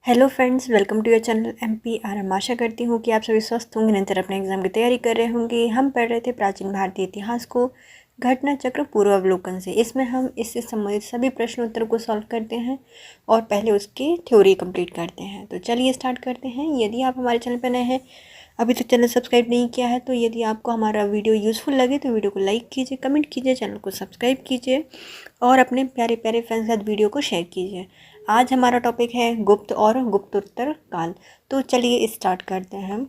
Hello friends, welcome to your channel MPR। हम आशा करती हूँ कि आप सभी स्वस्थ होंगे, निरंतर अपने एग्जाम की तैयारी कर रहे होंगे। हम पढ़ रहे थे प्राचीन भारतीय इतिहास को घटना चक्र पूर्वावलोकन से। इसमें हम इससे संबंधित सभी प्रश्न उत्तर को सॉल्व करते हैं और पहले उसकी थ्योरी कंप्लीट करते हैं। तो चलिए स्टार्ट करते हैं। यदि आप हमारे चैनल पर नए हैं, अभी तक चैनल सब्सक्राइब नहीं किया है, तो यदि आपको हमारा वीडियो यूज़फुल लगे तो वीडियो को लाइक कीजिए, कमेंट कीजिए, चैनल को सब्सक्राइब कीजिए और अपने प्यारे प्यारे फ्रेंड्स के साथ वीडियो को शेयर कीजिए। आज हमारा टॉपिक है गुप्त और गुप्तोत्तर काल। तो चलिए स्टार्ट करते हैं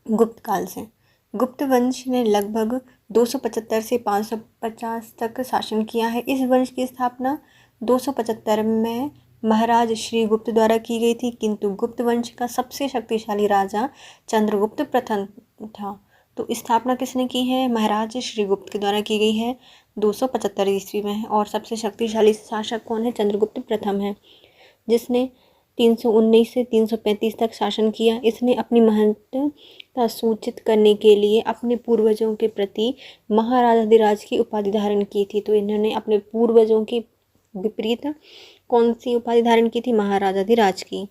गुप्त काल से। गुप्त वंश ने लगभग 275 से 550 तक शासन किया है। इस वंश की स्थापना 275 में महाराज श्रीगुप्त द्वारा की गई थी, किंतु गुप्त वंश का सबसे शक्तिशाली राजा चंद्रगुप्त प्रथम था। तो स्थापना किसने की है? महाराज श्रीगुप्त के द्वारा की गई है 275 ईस्वी में। और सबसे शक्तिशाली शासक कौन है? चंद्रगुप्त प्रथम है, जिसने 319 से 335 तक शासन किया। इसने अपनी महत्ता सूचित करने के लिए अपने पूर्वजों के प्रति महाराजाधिराज की उपाधि धारण की थी। तो इन्होंने अपने पूर्वजों के विपरीत कौन सी उपाधि धारण की थी? महाराजाधिराज की।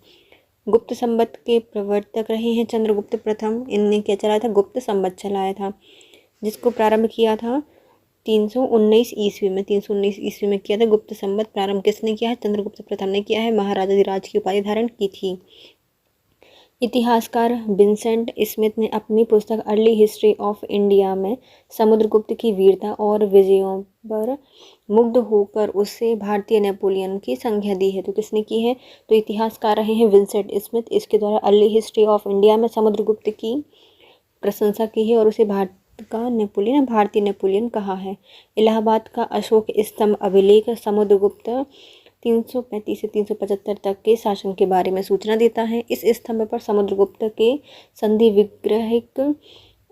गुप्त संवत के प्रवर्तक रहे हैं चंद्रगुप्त प्रथम। इनने क्या चलाया था? गुप्त संवत चलाया था, जिसको प्रारंभ किया था 319 ईस्वी में। 319 ईस्वी में किया था गुप्त संवत। प्रारंभ किसने किया है? चंद्रगुप्त प्रथम ने किया है। महाराजाधिराज की उपाधि धारण की थी। इतिहासकार विंसेंट स्मिथ ने अपनी पुस्तक अर्ली हिस्ट्री ऑफ इंडिया में समुद्रगुप्त की वीरता और विजयों पर मुग्ध होकर उससे भारतीय नेपोलियन की संज्ञा दी है। तो किसने की है? तो इतिहासकार रहे हैं विंसेंट स्मिथ। इसके द्वारा अर्ली हिस्ट्री ऑफ इंडिया में समुद्रगुप्त की प्रशंसा की है और उसे भारतीय नेपोलियन कहा है। इलाहाबाद का अशोक स्तंभ अभिलेख समुद्रगुप्त 335 से 375 तक के शासन के बारे में सूचना देता है। इस स्तंभ पर समुद्रगुप्त के संधि विग्रहिक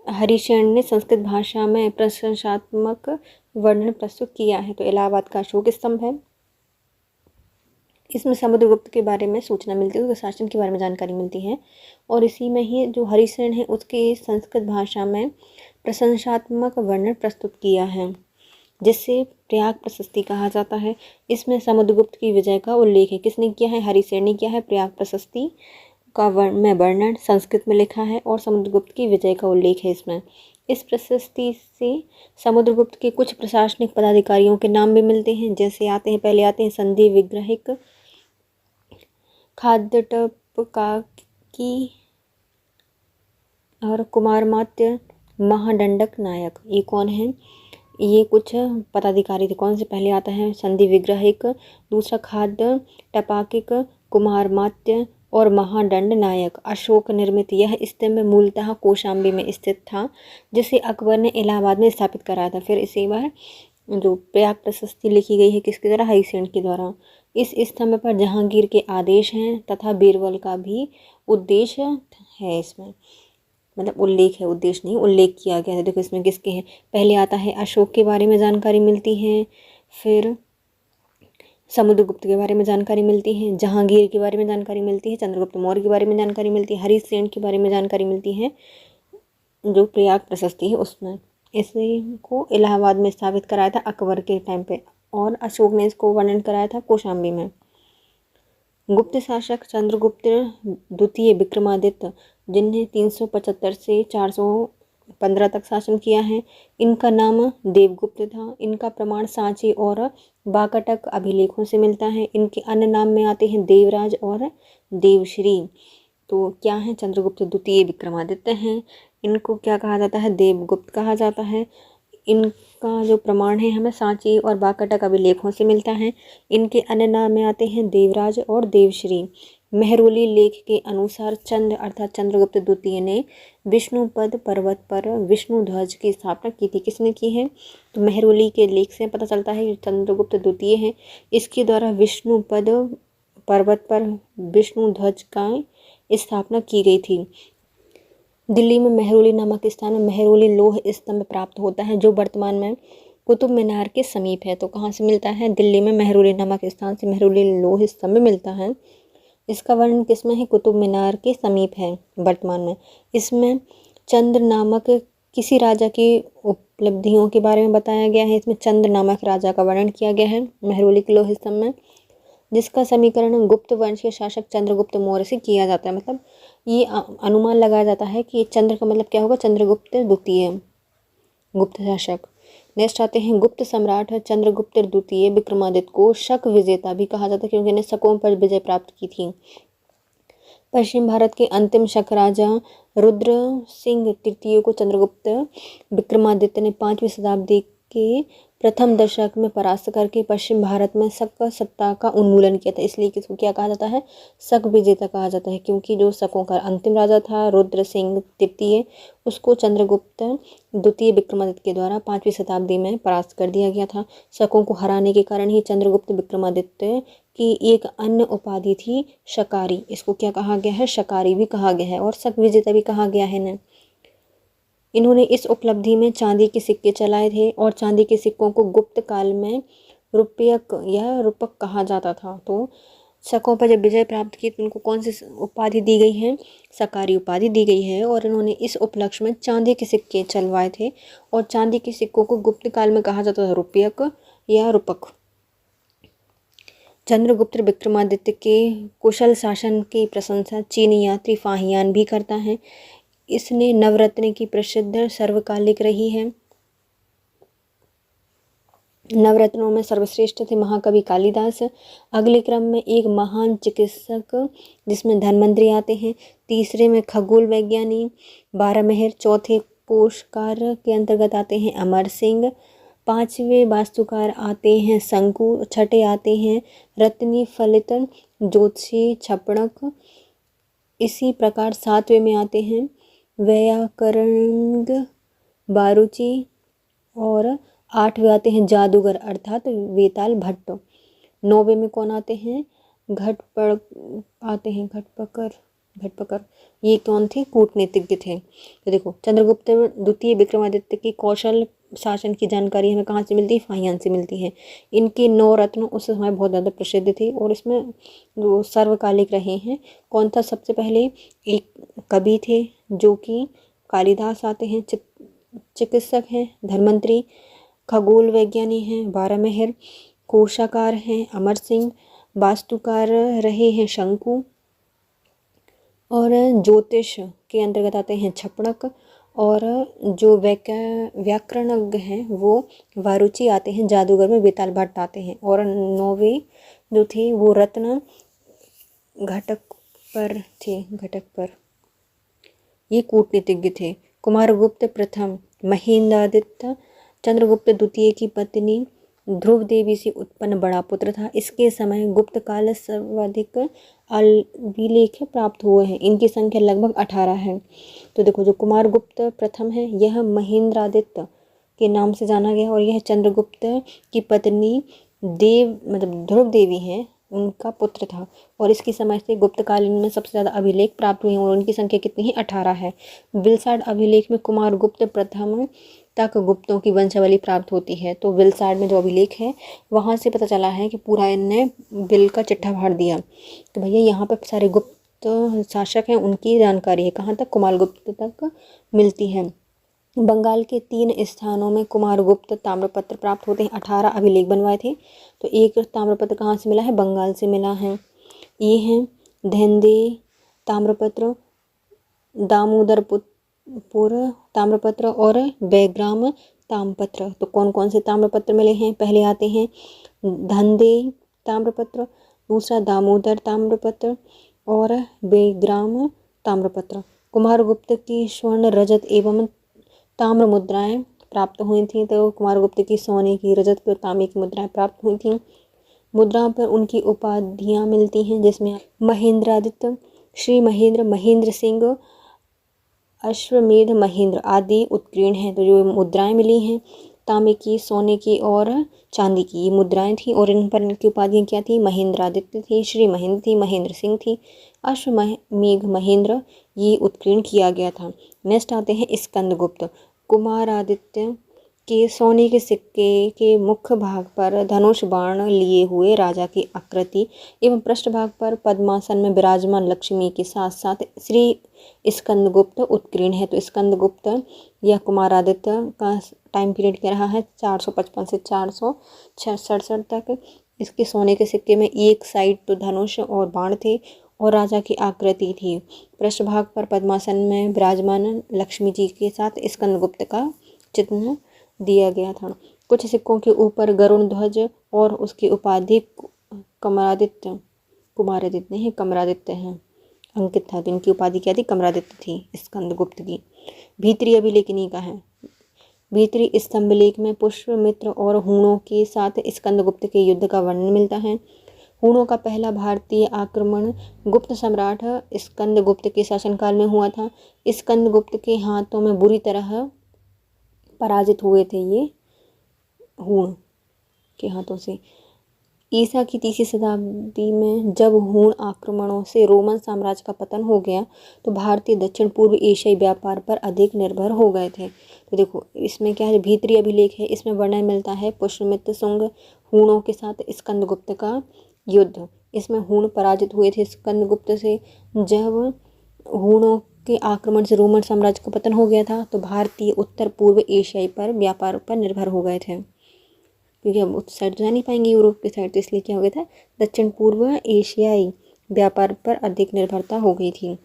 हरिशेन ने संस्कृत भाषा में प्रशंसात्मक वर्णन प्रस्तुत किया है। तो इलाहाबाद का अशोक स्तंभ है, इसमें समुद्रगुप्त के बारे में सूचना मिलती है, उसके शासन के बारे में जानकारी मिलती है। और इसी में ही जो हरिसेन है उसके संस्कृत भाषा में प्रशंसात्मक वर्णन प्रस्तुत किया है, जिसे प्रयाग प्रशस्ति कहा जाता है। इसमें समुद्रगुप्त की विजय का उल्लेख है। किसने किया है? हरिसेन ने किया है। प्रयाग प्रशस्ति का वर्णन संस्कृत में लिखा है और समुद्रगुप्त की विजय का उल्लेख है इसमें। इस प्रशस्ति से समुद्रगुप्त के कुछ प्रशासनिक पदाधिकारियों के नाम भी मिलते हैं, जैसे पहले आते हैं संधि विग्रहिक खाद्यटपकाकी और कुमारमात्य महादंडक नायक। ये कौन है? ये कुछ पदाधिकारी थे। कौन से पहले आता है? संधि विग्रहिक, दूसरा खाद्य टपाकिक, कुमारमात्य और महादंड नायक। अशोक निर्मित यह स्तंभ मूलतः कौशाम्बी में स्थित था, जिसे अकबर ने इलाहाबाद में स्थापित कराया था। फिर इसी बार जो प्रयाग प्रशस्ति लिखी गई है किसके द्वारा? हरिसेन के द्वारा। इस स्तंभ पर जहांगीर के आदेश हैं तथा बीरबल का भी उद्देश्य है। इसमें मतलब उल्लेख है, उद्देश्य नहीं, उल्लेख किया गया है। देखो इसमें किसके हैं? पहले आता है अशोक के बारे में जानकारी मिलती है, फिर समुद्रगुप्त के बारे में जानकारी मिलती है, जहांगीर के बारे में जानकारी मिलती है, चंद्रगुप्त मौर्य के बारे में जानकारी मिलती है, हरिसेन के बारे में जानकारी मिलती है जो प्रयाग प्रशस्ति है उसमें। इसको इलाहाबाद में स्थापित कराया था अकबर के टाइम पे, और अशोक ने इसको वर्णन कराया था कौशाम्बी में। गुप्त शासक चंद्रगुप्त द्वितीय विक्रमादित्य, जिन्हें 375 से 415 तक शासन किया है, इनका नाम देवगुप्त था। इनका प्रमाण सांची और बाकटक अभिलेखों से मिलता है। इनके अन्य नाम में आते हैं देवराज और देवश्री। तो क्या है? चंद्रगुप्त द्वितीय विक्रमादित्य हैं। इनको क्या कहा जाता है? देवगुप्त कहा जाता है। इनका जो प्रमाण है हमें सांची और बाकटक अभिलेखों से मिलता है। इनके अन्य नाम में आते हैं देवराज और देवश्री। मेहरौली लेख के अनुसार चंद्र अर्थात चंद्रगुप्त द्वितीय ने विष्णुपद पर्वत पर विष्णु ध्वज की स्थापना की थी। किसने की है? तो मेहरौली के लेख से पता चलता है कि चंद्रगुप्त द्वितीय है। इसके द्वारा विष्णुपद पर्वत पर विष्णु ध्वज का स्थापना की गई थी। दिल्ली में मेहरौली नामक स्थान में मेहरौली लौह स्तंभ प्राप्त होता है, जो वर्तमान में कुतुब मीनार के समीप है। तो कहाँ से मिलता है? दिल्ली में मेहरौली नामक स्थान से मेहरौली लौह स्तंभ मिलता है। इसका वर्णन किसमें है? कुतुब मीनार के समीप है वर्तमान में। इसमें चंद्र नामक किसी राजा की उपलब्धियों के बारे में बताया गया है। इसमें चंद्र नामक राजा का वर्णन किया गया है मेहरौली के लौह स्तंभ में। जिसका समीकरण गुप्त वंश के शासक चंद्रगुप्त मौर्य से किया जाता है। मतलब ये अनुमान लगाया जाता है कि चंद्र का मतलब क्या होगा, चंद्रगुप्त द्वितीय गुप्त शासक। नेक्स्ट आते हैं गुप्त सम्राट चंद्रगुप्त द्वितीय विक्रमादित्य को शक विजेता भी कहा जाता है क्योंकि इन्हें शकों पर विजय प्राप्त की थी। पश्चिम भारत के अंतिम शक राजा रुद्र सिंह तृतीय को चंद्रगुप्त विक्रमादित्य ने 5वीं शताब्दी के प्रथम दशक में परास्त करके पश्चिम भारत में शक सत्ता का उन्मूलन किया था। इसलिए किसको क्या कहा जाता है, शक विजेता कहा जाता है, क्योंकि जो शकों का अंतिम राजा था रुद्र सिंह तृतीय, उसको चंद्रगुप्त द्वितीय विक्रमादित्य के द्वारा 5वीं शताब्दी में परास्त कर दिया गया था। शकों को हराने के कारण ही चंद्रगुप्त विक्रमादित्य की एक अन्य उपाधि थी शकारी। इसको क्या कहा गया है, शकारी भी कहा गया है और शक विजेता भी कहा गया है ना। इन्होंने इस उपलब्धि में चांदी के सिक्के चलाए थे और चांदी के सिक्कों को गुप्त काल में रुपयक या रूपक कहा जाता था। तो शकों पर जब विजय प्राप्त की तो उनको कौन सी उपाधि दी गई है, शकारी उपाधि दी गई है। और इन्होंने इस उपलक्ष्य में चांदी के सिक्के चलवाए थे और चांदी के सिक्कों को गुप्त काल में कहा जाता था रुपयक या रूपक। चंद्रगुप्त विक्रमादित्य के कुशल शासन की प्रशंसा चीनी यात्री फाहियान भी करता है। इसने नवरत्न की प्रसिद्ध सर्वकालिक रही है। नवरत्नों में सर्वश्रेष्ठ थे महाकवि कालिदास। अगले क्रम में एक महान चिकित्सक जिसमें धन्वंतरी आते हैं, तीसरे में खगोल वैज्ञानिक बारहमेहर, चौथे पोषकार के अंतर्गत आते हैं अमर सिंह, पांचवें वास्तुकार आते हैं शंकु, छठे आते हैं रत्नी फलित ज्योतिषी छपणक। इसी प्रकार सातवें में आते हैं व्याकरण बारुचि और आठवें आते हैं जादूगर अर्थात वेताल भट्ट। नौवें में कौन आते हैं, घटपकर। ये कौन थे, कूटनीतिज्ञ थे। तो देखो चंद्रगुप्त द्वितीय विक्रमादित्य की कौशल शासन की जानकारी हमें कहाँ से मिलती है, फाहियान से मिलती है। इनके 9 रत्न उस समय बहुत ज़्यादा प्रसिद्ध थे और इसमें जो सर्वकालिक रहे हैं। कौन था, सबसे पहले एक कवि थे जो कि कालिदास आते हैं, चिकित्सक हैं धन्वंतरी, खगोल वैज्ञानिक हैं बारहमेहर, कोशाकार हैं अमर सिंह, वास्तुकार रहे हैं शंकु और ज्योतिष के अंतर्गत आते हैं छपणक और जो व्याकरणज्ञ हैं वो वारुचि आते हैं, जादूगर में वेताल भट्ट आते हैं और 9वें जो थे वो रत्न घटक पर ये कूटनीतिज्ञ थे। कुमारगुप्त प्रथम महेंद्रादित्य चंद्रगुप्त द्वितीय की पत्नी ध्रुव देवी से उत्पन्न बड़ा पुत्र था। इसके समय गुप्त काल सर्वाधिक अभिलेख प्राप्त हुए हैं, इनकी संख्या लगभग 18 है। तो देखो जो कुमारगुप्त प्रथम है यह महेंद्रादित्य के नाम से जाना गया और यह चंद्रगुप्त की पत्नी ध्रुव देवी है उनका पुत्र था और इसकी समय से गुप्तकालीन में सबसे ज़्यादा अभिलेख प्राप्त हुए हैं और उनकी संख्या कितनी है, 18 है। विलसाड अभिलेख में कुमारगुप्त प्रथम तक गुप्तों की वंशावली प्राप्त होती है। तो विलसाड में जो अभिलेख है वहाँ से पता चला है कि पूरा इनने बिल का चिट्ठा भर दिया। तो भैया यहाँ पर सारे गुप्त शासक हैं उनकी जानकारी है, कहाँ तक, कुमारगुप्त तक मिलती है। बंगाल के 3 स्थानों में कुमारगुप्त ताम्रपत्र प्राप्त होते हैं, 18 अभिलेख बनवाए थे। तो एक ताम्रपत्र कहाँ से मिला है, बंगाल से मिला है। ये हैं धैंदे ताम्रपत्र, दामोदरपुर ताम्रपत्र और बेग्राम ताम्रपत्र। तो कौन कौन से ताम्रपत्र मिले हैं, पहले आते हैं धंदे ताम्रपत्र, दूसरा दामोदर ताम्रपत्र और बेग्राम ताम्रपत्र। कुमारगुप्त की स्वर्ण रजत एवं ताम्र मुद्राएं प्राप्त हुई थी। तो कुमारगुप्त की सोने की, रजत की और तांबे की मुद्राएं प्राप्त हुई थी। मुद्राओं पर उनकी उपाधियां मिलती हैं जिसमें महेंद्रादित्य, श्री महेंद्र, महेंद्र सिंह, अश्वमेध महेंद्र आदि उत्कीर्ण हैं। तो जो मुद्राएं मिली हैं तांबे की, सोने की और चांदी की ये मुद्राएं थी और इन पर इनकी उपाधियां क्या थी, महेंद्रादित्य थी, श्री महेंद्र थी, महेंद्र सिंह थी, अश्वमेघ महेंद्र ये उत्कीर्ण किया गया था। नेक्स्ट आते हैं स्कंदगुप्त। कुमारादित्य के सोने के सिक्के के मुख्य भाग पर धनुष बाण लिए हुए राजा की आकृति एवं पृष्ठभाग पर पद्मासन में विराजमान लक्ष्मी के साथ साथ श्री स्कंदगुप्त उत्कीर्ण है। तो स्कंदगुप्त या कुमारादित्य का टाइम पीरियड क्या रहा है, 455 से 467 तक। इसके सोने के सिक्के में एक साइड तो धनुष और बाण थे और राजा की आकृति थी। पृष्ठभाग पर पद्मासन में विराजमान लक्ष्मी जी के साथ स्कंदगुप्त का चिन्ह दिया गया था। कुछ सिक्कों के ऊपर गरुण ध्वज और उसकी उपाधि कमरादित्य कमरादित्य हैं अंकित था। तो इनकी उपाधि क्या थी? कमरादित्य थी स्कंदगुप्त की। भीतरी अभिलेखनी का है। भीतरी स्तंभलेख में पुष्यमित्र और हूणों के साथ स्कंदगुप्त के युद्ध का वर्णन मिलता है। हूणों का पहला भारतीय आक्रमण गुप्त सम्राट स्कंदगुप्त के शासनकाल में हुआ था। स्कंदगुप्त के हाथों में बुरी तरह पराजित हुए थे ये हूण के हाथों से। ईसा की 3वीं शताब्दी में जब हूण आक्रमणों से रोमन साम्राज्य का पतन हो गया तो भारतीय दक्षिण पूर्व एशियाई व्यापार पर अधिक निर्भर हो गए थे। तो देखो इसमें क्या है, भीतरी अभिलेख है, इसमें वर्णन मिलता है पुष्यमित्र शुंग हूणों के साथ स्कंदगुप्त का युद्ध। इसमें हूण पराजित हुए थे स्कंदगुप्त से। जब हूणों के आक्रमण से रोमन साम्राज्य का पतन हो गया था तो भारतीय उत्तर पूर्व एशियाई पर व्यापार पर निर्भर हो गए थे, क्योंकि अब उस साइड जा नहीं पाएंगे यूरोप की साइड, तो इसलिए क्या हो गया था, दक्षिण पूर्व एशियाई व्यापार पर अधिक निर्भरता हो गई थी।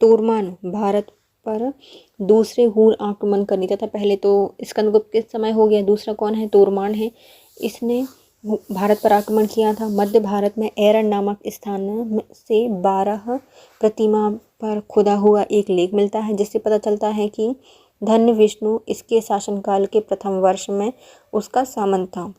तोरमान भारत पर दूसरे हूण आक्रमण करने था। पहले तो स्कंदगुप्त के समय हो गया, दूसरा कौन है? तोरमान है। इसने भारत पर आक्रमण किया था। मध्य भारत में एरन नामक स्थान से 12 प्रतिमा पर खुदा हुआ एक लेख मिलता है, जिससे पता चलता है कि धन्य विष्णु इसके शासनकाल के प्रथम वर्ष में उसका सामंत था।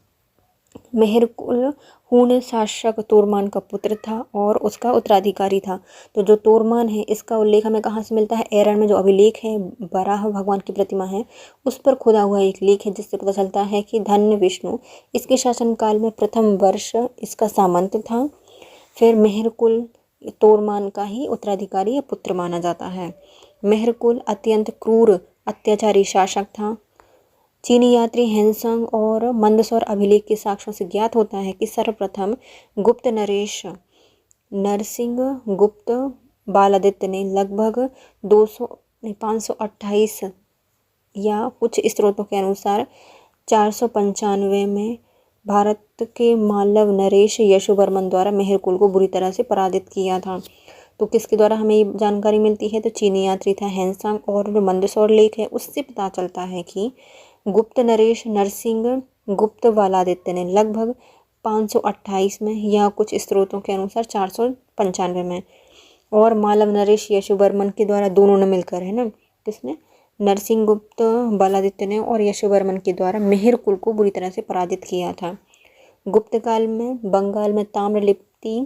मेहरकुल हूण शासक तोरमान का पुत्र था और उसका उत्तराधिकारी था। तो जो तोरमान है इसका उल्लेख हमें कहाँ से मिलता है? एरन में जो अभिलेख है, बराह भगवान की प्रतिमा है, उस पर खुदा हुआ एक लेख है, जिससे पता चलता है कि धन्य विष्णु इसके शासनकाल में प्रथम वर्ष इसका सामंत था। फिर मेहरकुल तोरमान का ही उत्तराधिकारी या पुत्र माना जाता है। मेहरकुल अत्यंत क्रूर अत्याचारी शासक था। चीनी यात्री हेनसंग और मंदसौर अभिलेख के साक्ष्यों से ज्ञात होता है कि सर्वप्रथम गुप्त नरेश नरसिंह गुप्त बालादित्य ने लगभग 528 या कुछ स्रोतों के अनुसार 495 में भारत के मालव नरेश यशोवर्मन द्वारा मेहरकुल को बुरी तरह से पराजित किया था। तो किसके द्वारा हमें ये जानकारी मिलती है? तो चीनी यात्री था हेनसंग, और जो मंदसौर लेख है उससे पता चलता है कि गुप्त नरेश नरसिंह गुप्त बालादित्य ने लगभग 528 में या कुछ स्रोतों के अनुसार 495 में, और मालव नरेश यशोवर्मन के द्वारा दोनों ने मिलकर, है ना, किसने? नरसिंह गुप्त बालादित्य ने और यशोवर्मन के द्वारा मेहरकुल को बुरी तरह से पराजित किया था। गुप्त काल में बंगाल में ताम्रलिप्ति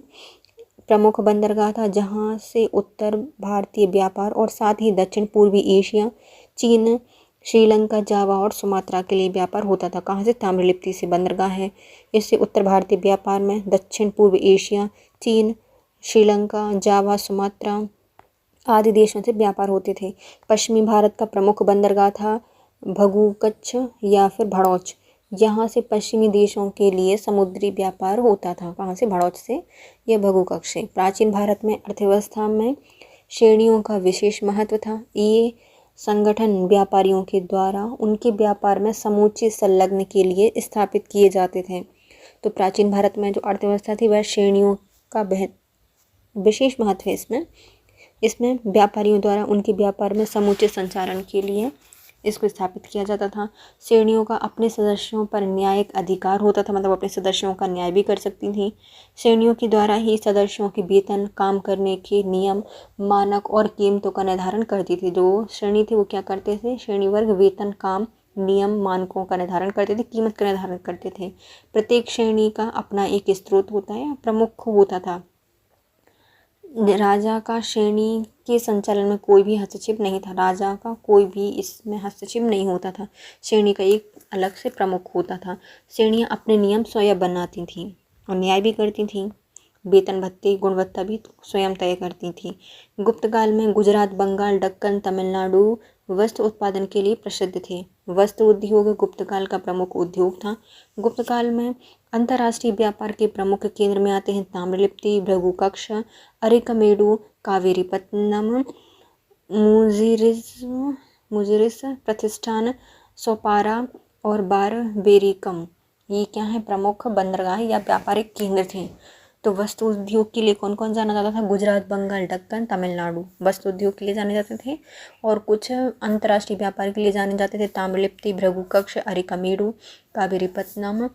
प्रमुख बंदरगाह था, जहां से उत्तर भारतीय व्यापार और साथ ही दक्षिण पूर्वी एशिया, चीन, श्रीलंका, जावा और सुमात्रा के लिए व्यापार होता था। कहाँ से? ताम्रलिप्ति से बंदरगाह है। इससे उत्तर भारतीय व्यापार में दक्षिण पूर्व एशिया, चीन, श्रीलंका, जावा, सुमात्रा आदि देशों से व्यापार होते थे। पश्चिमी भारत का प्रमुख बंदरगाह था भगुकच्छ या फिर भड़ौच। यहाँ से पश्चिमी देशों के लिए समुद्री व्यापार होता था। कहाँ से? भड़ौच से या भगुकच्छ से। प्राचीन भारत में अर्थव्यवस्था में श्रेणियों का विशेष महत्व था। ये संगठन व्यापारियों के द्वारा उनके व्यापार में समूचे संलग्न के लिए स्थापित किए जाते थे। तो प्राचीन भारत में जो अर्थव्यवस्था थी वह श्रेणियों का विशेष महत्व है। इसमें व्यापारियों द्वारा उनके व्यापार में समूचे संचालन के लिए इसको स्थापित किया जाता था। श्रेणियों का अपने सदस्यों पर न्यायिक अधिकार होता था, मतलब अपने सदस्यों का न्याय भी कर सकती थी। श्रेणियों के द्वारा ही सदस्यों के वेतन, काम करने के नियम, मानक और कीमतों का निर्धारण करती थी। जो श्रेणी थी वो क्या करते थे? श्रेणी वर्ग वेतन, काम, नियम, मानकों का निर्धारण करते थे, कीमत का निर्धारण करते थे। प्रत्येक श्रेणी का अपना एक स्रोत होता है, प्रमुख होता था। राजा का श्रेणी के संचालन में कोई भी हस्तक्षेप नहीं था। राजा का कोई भी इसमें हस्तक्षेप नहीं होता था। श्रेणी का एक अलग से प्रमुख होता था। श्रेणियाँ अपने नियम स्वयं बनाती थीं और न्याय भी करती थीं। वेतन भत्ते, गुणवत्ता भी स्वयं तय करती थी। गुप्त काल में गुजरात, बंगाल, दक्कन, तमिलनाडु वस्त्र उत्पादन के लिए प्रसिद्ध थे। वस्त्र उद्योग गुप्त काल का प्रमुख उद्योग था। गुप्त काल में अंतर्राष्ट्रीय व्यापार के प्रमुख केंद्र में आते हैं ताम्रलिप्ति, भृगुकक्ष, अरिकमेडु, कावेरीपत्तनम, मुजिरिस प्रतिष्ठान, सोपारा और बारबेरिकम। ये क्या है, प्रमुख बंदरगाह या व्यापारिक केंद्र थे। तो वस्तु उद्योग के लिए कौन कौन जाना जाता था, गुजरात, बंगाल, दक्कन, तमिलनाडु वस्तु उद्योग के लिए जाने जाते थे। और कुछ अंतर्राष्ट्रीय व्यापार के लिए जाने जाते थे, ताम्रलिप्ति, भृगुकक्ष, अरिकमेरु, कावेरीपत्तनम,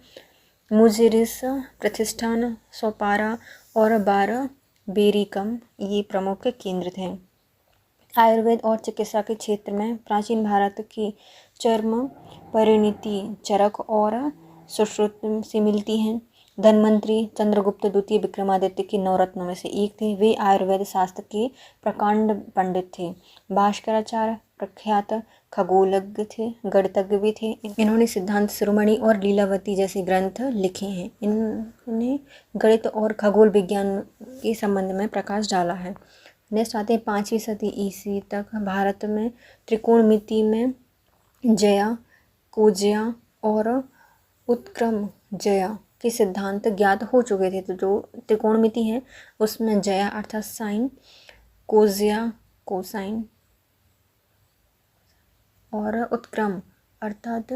मुजिरिस प्रतिष्ठान, सोपारा और बारबेरिकम ये प्रमुख केंद्र थे। आयुर्वेद और चिकित्सा के क्षेत्र में प्राचीन भारत की चर्म परिणति चरक और सुश्रुत से मिलती है। धन्वंतरी चंद्रगुप्त द्वितीय विक्रमादित्य के 9 रत्नों में से एक थे। वे आयुर्वेद शास्त्र के प्रकांड पंडित थे। भास्कराचार्य प्रख्यात खगोलज्ञ थे, गणितज्ञ भी थे। इन्होंने सिद्धांत शिरोमणि और लीलावती जैसे ग्रंथ लिखे हैं। इन्होंने गणित और खगोल विज्ञान के संबंध में प्रकाश डाला है। नेक्स्ट आते हैं 5वीं सदी ईस्वी तक भारत में त्रिकोणमिति में जया, कोज्या और उत्क्रम जया के सिद्धांत ज्ञात हो चुके थे। तो जो त्रिकोणमिति है उसमें जया अर्थात साइन, कोज्या कोसाइन और उत्क्रम अर्थात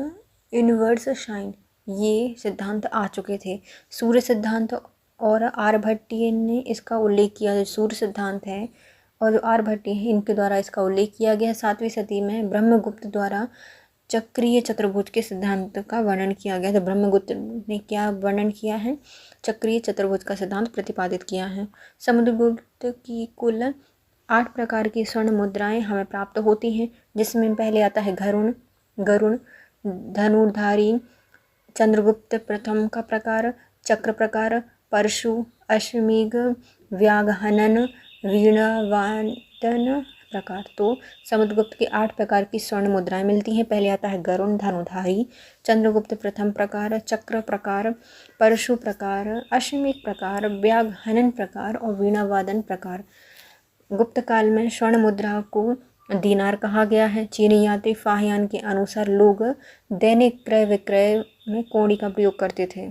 इनवर्स साइन ये सिद्धांत आ चुके थे। सूर्य सिद्धांत और आर्यभट्टीय ने इसका उल्लेख किया। जो सूर्य सिद्धांत है और जो आर्यभट्टीय है इनके द्वारा इसका उल्लेख किया गया। 7वीं सदी में ब्रह्मगुप्त द्वारा चक्रीय चतुर्भुज के सिद्धांत का वर्णन किया गया। तो ब्रह्मगुप्त ने क्या वर्णन किया है, चक्रीय चतुर्भुज का सिद्धांत प्रतिपादित किया है। समुद्रगुप्त की कुल 8 प्रकार की स्वर्ण मुद्राएं हमें प्राप्त होती हैं, जिसमें पहले आता है गरुण, धनुर्धारी, चंद्रगुप्त प्रथम का प्रकार, चक्र प्रकार, परशु, अश्वमेघ, व्याघहनन, वीणावादन प्रकार। तो समुद्रगुप्त की 8 प्रकार की स्वर्ण मुद्राएं मिलती हैं। पहले आता है गरुण, धनुधारी, चंद्रगुप्त प्रथम प्रकार, चक्र प्रकार, परशु प्रकार, अश्वमेघ प्रकार, व्याघहनन प्रकार और वीणावादन प्रकार। गुप्त काल में स्वर्ण मुद्रा को दीनार कहा गया है। चीनी यात्री फाहियान के अनुसार लोग दैनिक क्रय विक्रय में कौड़ी का प्रयोग करते थे।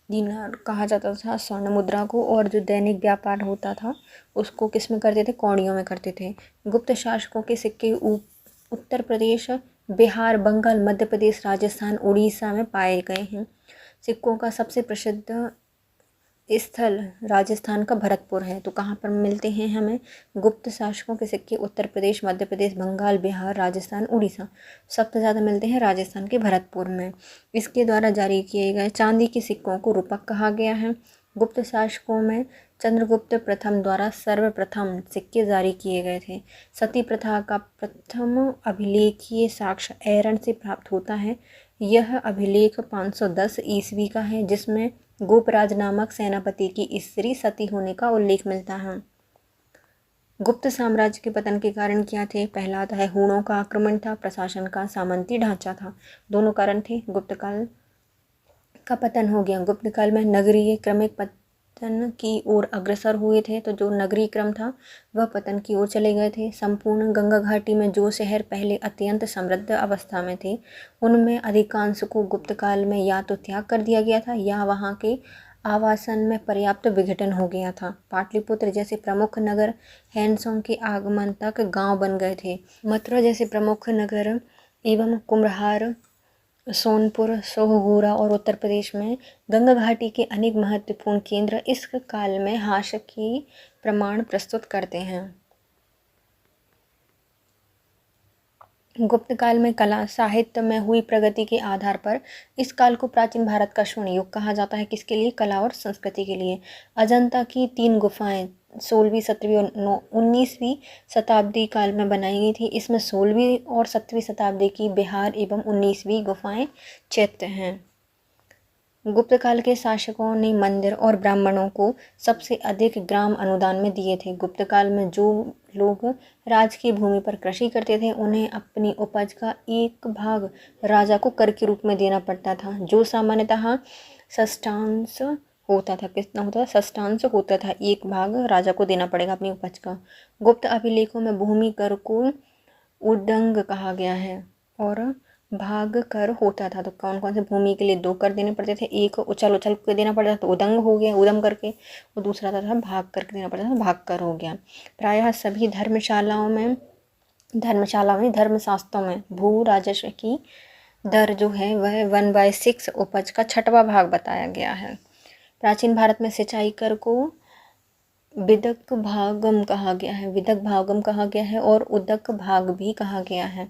दीनार कहा जाता था स्वर्ण मुद्रा को, और जो दैनिक व्यापार होता था उसको किस में करते थे, कौड़ियों में करते थे। गुप्त शासकों के सिक्के उत्तर प्रदेश, बिहार, बंगाल, मध्य प्रदेश, राजस्थान, उड़ीसा में पाए गए हैं। सिक्कों का सबसे प्रसिद्ध स्थल राजस्थान का भरतपुर है। तो कहाँ पर मिलते हैं हमें गुप्त शासकों के सिक्के, उत्तर प्रदेश, मध्य प्रदेश, बंगाल, बिहार, राजस्थान, उड़ीसा। सबसे ज़्यादा मिलते हैं राजस्थान के भरतपुर में। इसके द्वारा जारी किए गए चांदी के सिक्कों को रूपक कहा गया है। गुप्त शासकों में चंद्रगुप्त प्रथम द्वारा सर्वप्रथम सिक्के जारी किए गए थे। सती प्रथा का प्रथम अभिलेखीय साक्ष्य ऐरन से प्राप्त होता है। यह अभिलेख 510 ईस्वी का है, जिसमें गोपराज नामक सेनापति की स्त्री सती होने का उल्लेख मिलता है। गुप्त साम्राज्य के पतन के कारण क्या थे, पहला आता है हूणों का आक्रमण था, प्रशासन का सामंती ढांचा था। दोनों कारण थे। गुप्त काल का पतन हो गया। गुप्त काल में नगरीय क्रमिक पतन की ओर अग्रसर हुए थे। तो जो नगरीय क्रम था वह पतन की ओर चले गए थे। संपूर्ण गंगा घाटी में जो शहर पहले अत्यंत समृद्ध अवस्था में थे, उनमें अधिकांश को गुप्त काल में या तो त्याग कर दिया गया था या वहाँ के आवासन में पर्याप्त विघटन हो गया था। पाटलिपुत्र जैसे प्रमुख नगर हैंडसों के आगमन तक गांव बन गए थे। मथुरा जैसे प्रमुख नगर एवं कुम्भहार, सोनपुर, सोहगोरा और उत्तर प्रदेश में गंगा घाटी के अनेक महत्वपूर्ण केंद्र इस काल में हास्य की प्रमाण प्रस्तुत करते हैं। गुप्त काल में कला साहित्य में हुई प्रगति के आधार पर इस काल को प्राचीन भारत का स्वर्ण युग कहा जाता है। किसके लिए, कला और संस्कृति के लिए। अजंता की 3 गुफाएं 16वीं, 17वीं और 19वीं शताब्दी काल में बनाई गई थी। इसमें 16वीं और 7वीं शताब्दी की बिहार एवं 19वीं गुफाएं चैत्य हैं। गुप्त काल के शासकों ने मंदिर और ब्राह्मणों को सबसे अधिक ग्राम अनुदान में दिए थे। गुप्त काल में जो लोग राज की भूमि पर कृषि करते थे, उन्हें अपनी उपज का एक भाग राजा को कर के रूप में देना पड़ता था, जो सामान्यतः षष्ठांश होता था। कितना होता था, षष्ठांश होता था। एक भाग राजा को देना पड़ेगा अपनी उपज का। गुप्त अभिलेखों में भूमि कर को उदंग कहा गया है और भाग कर होता था। तो कौन कौन से भूमि के लिए 2 कर देने पड़ते थे, एक उछल उछल के देना पड़ता था तो उदंग हो गया, उदम करके, और दूसरा था भाग करके देना पड़ता था, भाग कर हो गया। प्रायः सभी धर्मशालाओं में धर्मशास्त्रों में भू राजस्व की दर जो है वह 1/6 उपज का छठवां भाग बताया गया है। प्राचीन भारत में सिंचाई कर को विदक भागम कहा गया है, विदक भागम कहा गया है और उदक भाग भी कहा गया है।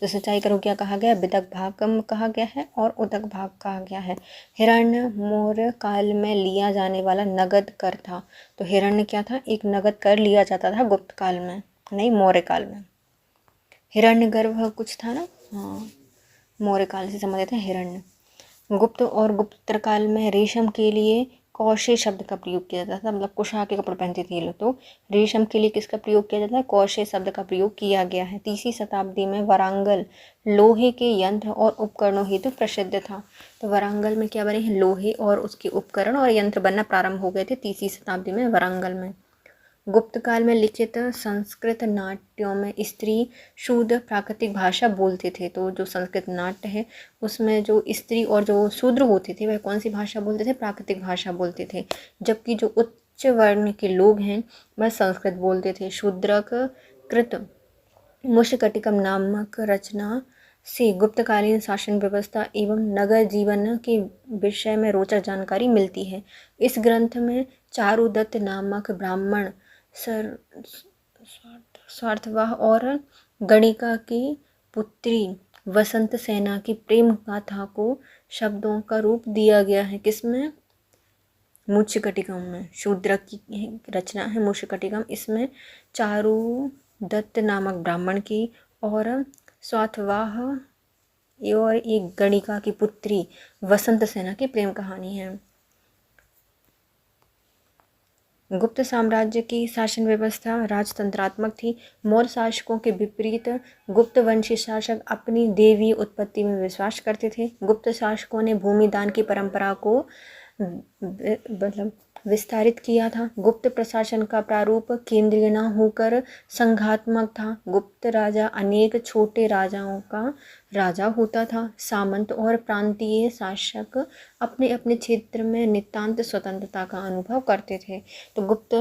तो सिंचाई कर को क्या कहा गया, विदक भागम कहा गया है और उदक भाग कहा गया है। हिरण्य मौर्य काल में लिया जाने वाला नगद कर था। तो हिरण्य क्या था, एक नगद कर लिया जाता था गुप्त काल में, नहीं मौर्य काल में। हिरण्य गर्भ कुछ था ना, हाँ, मौर्य काल से संबंधित है हिरण्य। गुप्त और गुप्ततर काल में रेशम के लिए कौशे शब्द का प्रयोग किया जाता था, मतलब कुशा के कपड़े पहनते थे ये लोग, तो रेशम के लिए किसका प्रयोग किया जाता है, कौशे शब्द का प्रयोग किया गया है। 3वीं शताब्दी में वरांगल लोहे के यंत्र और उपकरणों हेतु प्रसिद्ध था। तो वरांगल में क्या बने हैं, लोहे और उसके उपकरण और यंत्र बनना प्रारंभ हो गए थे 3वीं शताब्दी में वरांगल में। गुप्त काल में लिखित संस्कृत नाट्यों में स्त्री शुद्ध प्राकृतिक भाषा बोलते थे। तो जो संस्कृत नाट्य है उसमें जो स्त्री और जो शूद्र होते थे वह कौन सी भाषा बोलते थे, प्राकृतिक भाषा बोलते थे। जबकि जो उच्च वर्ण के लोग हैं वह संस्कृत बोलते थे। शूद्रक कृत मुशकटिकम नामक रचना से गुप्तकालीन शासन व्यवस्था एवं नगर जीवन के विषय में रोचक जानकारी मिलती है। इस ग्रंथ में चारुदत्त नामक ब्राह्मण स्वार्थवाह और गणिका की पुत्री वसंत सेना की प्रेम गाथा को शब्दों का रूप दिया गया है। किसमें, मुशकटिकम में। शूद्रक की रचना है मुशकटिकम, इसमें चारुदत्त नामक ब्राह्मण की और स्वार्थवाह और एक गणिका की पुत्री वसंत सेना की प्रेम कहानी है। गुप्त साम्राज्य की शासन व्यवस्था राजतंत्रात्मक थी। मौर्य शासकों के विपरीत गुप्त वंशी शासक अपनी देवीय उत्पत्ति में विश्वास करते थे। गुप्त शासकों ने भूमि दान की परंपरा को मतलब विस्तारित किया था। गुप्त प्रशासन का प्रारूप केंद्रीय न होकर संघात्मक था। गुप्त राजा अनेक छोटे राजाओं का राजा होता था। सामंत और प्रांतीय शासक अपने अपने क्षेत्र में नितांत स्वतंत्रता का अनुभव करते थे। तो गुप्त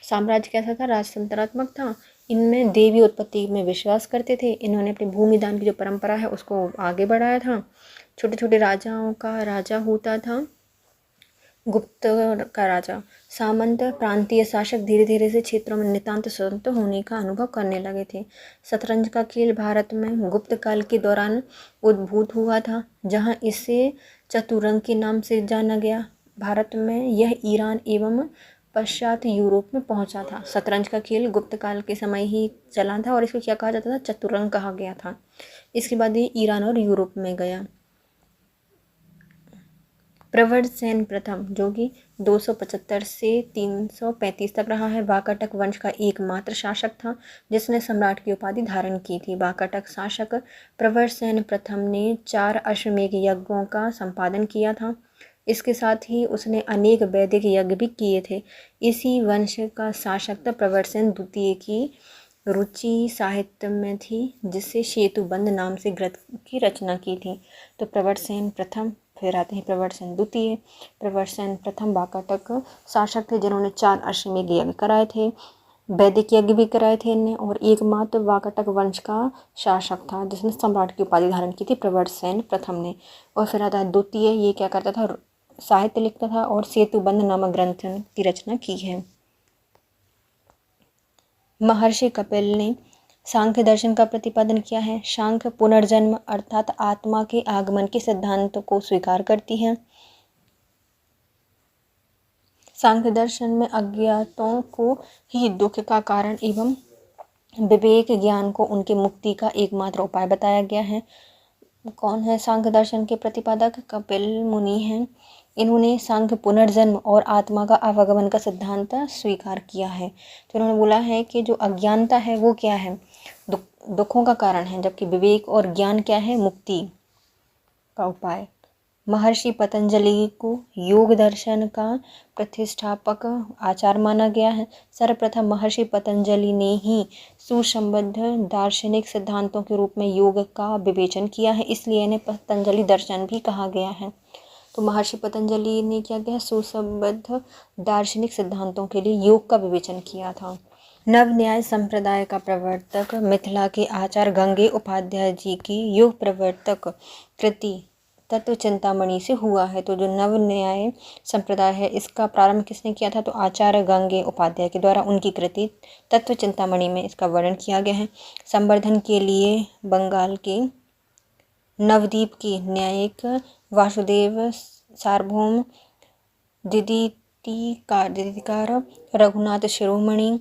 साम्राज्य कैसा था, राजतंत्रात्मक था। इनमें देवी उत्पत्ति में विश्वास करते थे। इन्होंने अपनी भूमि दान की जो परंपरा है उसको आगे बढ़ाया था। छोटे छोटे राजाओं का राजा होता था गुप्त का राजा। सामंत प्रांतीय शासक धीरे धीरे से क्षेत्रों में नितांत स्वतंत्र होने का अनुभव करने लगे थे। शतरंज का खेल भारत में गुप्त काल के दौरान उद्भूत हुआ था, जहां इसे चतुरंग के नाम से जाना गया। भारत में यह ईरान एवं पश्चात यूरोप में पहुंचा था। शतरंज का खेल गुप्त काल के समय ही चला था और इसको क्या कहा जाता था, चतुरंग कहा गया था। इसके बाद ये ईरान और यूरोप में गया। प्रवरसेन प्रथम जो कि 275 से 335 तक रहा है, वाकाटक वंश का एकमात्र शासक था जिसने सम्राट की उपाधि धारण की थी। वाकाटक शासक प्रवरसेन प्रथम ने 4 अश्वमेध यज्ञों का संपादन किया था। इसके साथ ही उसने अनेक वैदिक यज्ञ भी किए थे। इसी वंश का शासक था प्रवरसेन द्वितीय की रुचि साहित्य में थी, जिससे सेतुबंध नाम से ग्रंथ की रचना की थी। तो प्रवरसेन प्रथम, फिर आते हैं प्रवरसेन द्वितीय। प्रवरसेन प्रथम वाकाटक शासक थे जिन्होंने 4 अश्वमेध यज्ञ कराए थे, वैदिक यज्ञ भी कराए थे इनने, और एकमात्र वाकाटक वंश का शासक था जिसने सम्राट की उपाधि धारण की थी, प्रवरसेन प्रथम ने। और फिर आता है द्वितीय, ये क्या करता था, साहित्य लिखता था और सेतुबंध नामक ग्रंथ की रचना की है। महर्षि कपिल ने सांख्य दर्शन का प्रतिपादन किया है। सांख्य पुनर्जन्म अर्थात आत्मा के आगमन के सिद्धांत को स्वीकार करती है। सांख्य दर्शन में अज्ञातों को ही दुख का कारण एवं विवेक ज्ञान को उनके मुक्ति का एकमात्र उपाय बताया गया है। कौन है सांख्य दर्शन के प्रतिपादक? कपिल मुनि हैं। इन्होंने सांख्य पुनर्जन्म और आत्मा का आवागमन का सिद्धांत स्वीकार किया है। तो इन्होंने बोला है कि जो अज्ञानता है वो क्या है, दुखों का कारण है, जबकि विवेक और ज्ञान क्या है, मुक्ति का उपाय। महर्षि पतंजलि को योग दर्शन का प्रतिष्ठापक आचार्य माना गया है। सर्वप्रथम महर्षि पतंजलि ने ही सुसंबद्ध दार्शनिक सिद्धांतों के रूप में योग का विवेचन किया है, इसलिए इन्हें पतंजलि दर्शन भी कहा गया है। तो महर्षि पतंजलि ने क्या किया, सुसंबद्ध दार्शनिक सिद्धांतों के लिए योग का विवेचन किया था। नव न्याय संप्रदाय का प्रवर्तक मिथिला के आचार्य गंगे उपाध्याय जी की योग प्रवर्तक कृति तत्व चिंतामणि से हुआ है। तो जो नव न्याय संप्रदाय है इसका प्रारंभ किसने किया था, तो आचार्य गंगे उपाध्याय के द्वारा उनकी कृति तत्व चिंतामणि में इसका वर्णन किया गया है। संवर्धन के लिए बंगाल के नवद्वीप के न्यायिक वासुदेव सार्वभौम, दिदिकार रघुनाथ शिरोमणि,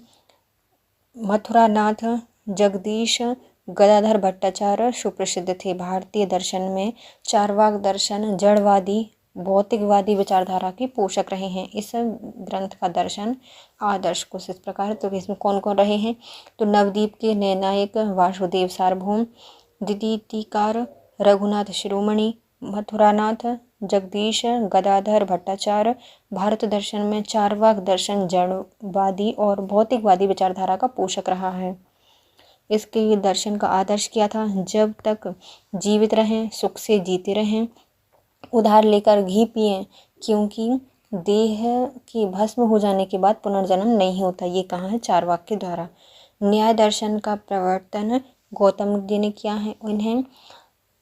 मथुरानाथ जगदीश गदाधर भट्टाचार्य सुप्रसिद्ध थे। भारतीय दर्शन में चार्वाक दर्शन जड़वादी भौतिकवादी विचारधारा के पोषक रहे हैं। इस ग्रंथ का दर्शन आदर्श कुछ इस प्रकार है। तो इसमें कौन कौन रहे हैं, तो नवद्वीप के न्यायिक वासुदेव सार्वभौम, दिदिकार रघुनाथ शिरोमणि, मथुरानाथ जगदीश गदाधर भट्टाचार्य। भारत दर्शन में चार्वाक दर्शन जड़वादी और भौतिकवादी विचारधारा का पोषक रहा है। इसके दर्शन का आदर्श क्या था, जब तक जीवित रहें सुख से जीते रहें, उधार लेकर घी पिएं, क्योंकि देह की भस्म हो जाने के बाद पुनर्जन्म नहीं होता। ये कहा है चार्वाक के द्वारा। न्याय दर्शन का प्रवर्तन गौतम जी ने किया है। इन्हें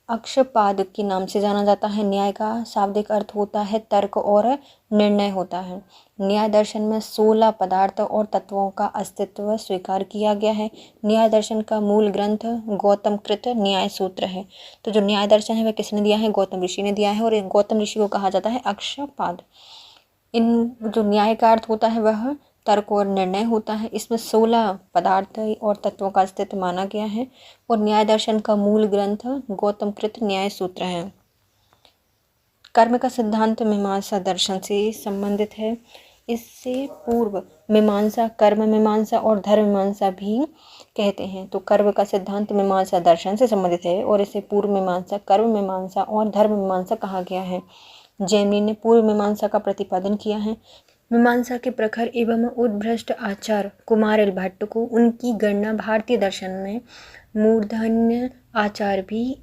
अक्षपाद के नाम से जाना जाता है। न्याय का शाब्दिक अर्थ होता है तर्क और निर्णय होता है। न्याय दर्शन में 16 पदार्थ और तत्वों का अस्तित्व स्वीकार किया गया है। न्याय दर्शन का मूल ग्रंथ गौतम कृत न्याय सूत्र है। तो जो न्याय दर्शन है वह किसने दिया है, गौतम ऋषि ने दिया है, और गौतम ऋषि को कहा जाता है अक्षपाद। इन जो न्याय का अर्थ होता है वह तर्क और निर्णय होता है। इसमें 16 पदार्थ और तत्वों का अस्तित्व माना गया है, और न्याय दर्शन का मूल ग्रंथ गौतम कृत न्याय सूत्र है। कर्म का सिद्धांत मीमांसा दर्शन से संबंधित है। इससे पूर्व मीमांसा कर्म मीमांसा और धर्म मीमांसा भी कहते हैं। तो कर्म का सिद्धांत मीमांसा दर्शन से संबंधित है, और इसे पूर्व मीमांसा कर्म मीमांसा और धर्म मीमांसा कहा गया है। जैमिनी ने पूर्व मीमांसा का प्रतिपादन किया है। मीमांसा के प्रखर एवं उत्कृष्ट आचार्य कुमारिल भट्ट को उनकी गणना भारतीय दर्शन में मूर्धन्य आचार्य भी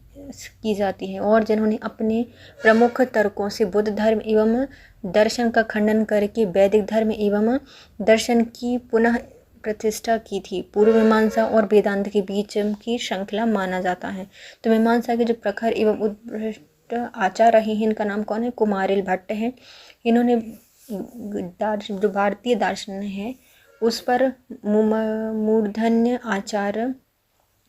की जाती है, और जिन्होंने अपने प्रमुख तर्कों से बुद्ध धर्म एवं दर्शन का खंडन करके वैदिक धर्म एवं दर्शन की पुनः प्रतिष्ठा की थी। पूर्व मीमांसा और वेदांत के बीच की श्रृंखला माना जाता है। तो मीमांसा के जो प्रखर एवं उत्कृष्ट आचार्य रहे हैं इनका नाम कौन है, कुमारिल भट्ट है। इन्होंने जो भारतीय दर्शन है उस पर मूर्धन्य आचार्य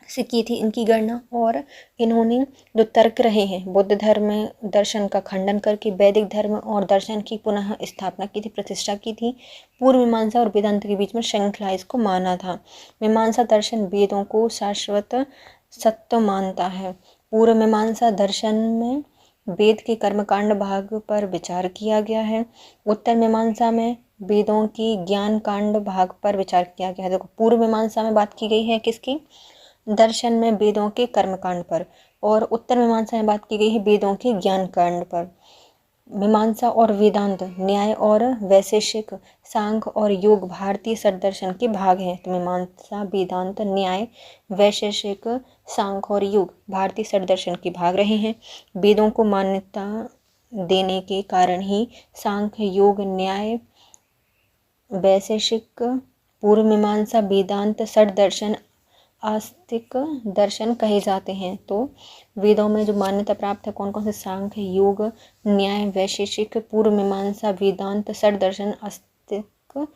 से की थी इनकी गणना, और इन्होंने जो तर्क रहे हैं बुद्ध धर्म दर्शन का खंडन करके वैदिक धर्म और दर्शन की पुनः स्थापना की थी, प्रतिष्ठा की थी। पूर्व मीमांसा और वेदांत के बीच में श्रृंखला इसको माना था। मीमांसा दर्शन वेदों को शाश्वत सत्य मानता है। पूर्व मीमांसा दर्शन में वेद के कर्मकांड भाग पर विचार किया गया है। उत्तर मीमांसा में वेदों की ज्ञान कांड भाग पर विचार किया गया है। देखो पूर्व मीमांसा में बात की गई है किसकी, दर्शन में वेदों के कर्मकांड पर, और उत्तर मीमांसा में बात की गई है वेदों के ज्ञान कांड पर। मीमांसा और वेदांत न्याय और वैशेषिक सांख्य और योग भारतीय सदर्शन के भाग हैं। तो मीमांसा वेदांत न्याय वैशेषिक सांख्य और योग भारतीय सदर्शन के भाग रहे हैं। वेदों को मान्यता देने के कारण ही सांख्य योग न्याय वैशेषिक पूर्व मीमांसा वेदांत सदर्शन आस्तिक दर्शन कहे जाते हैं। तो वेदों में जो मान्यता प्राप्त है कौन कौन से, सांख्य योग न्याय वैशेषिक पूर्व मीमांसा वेदांत सदर्शन आस्तिक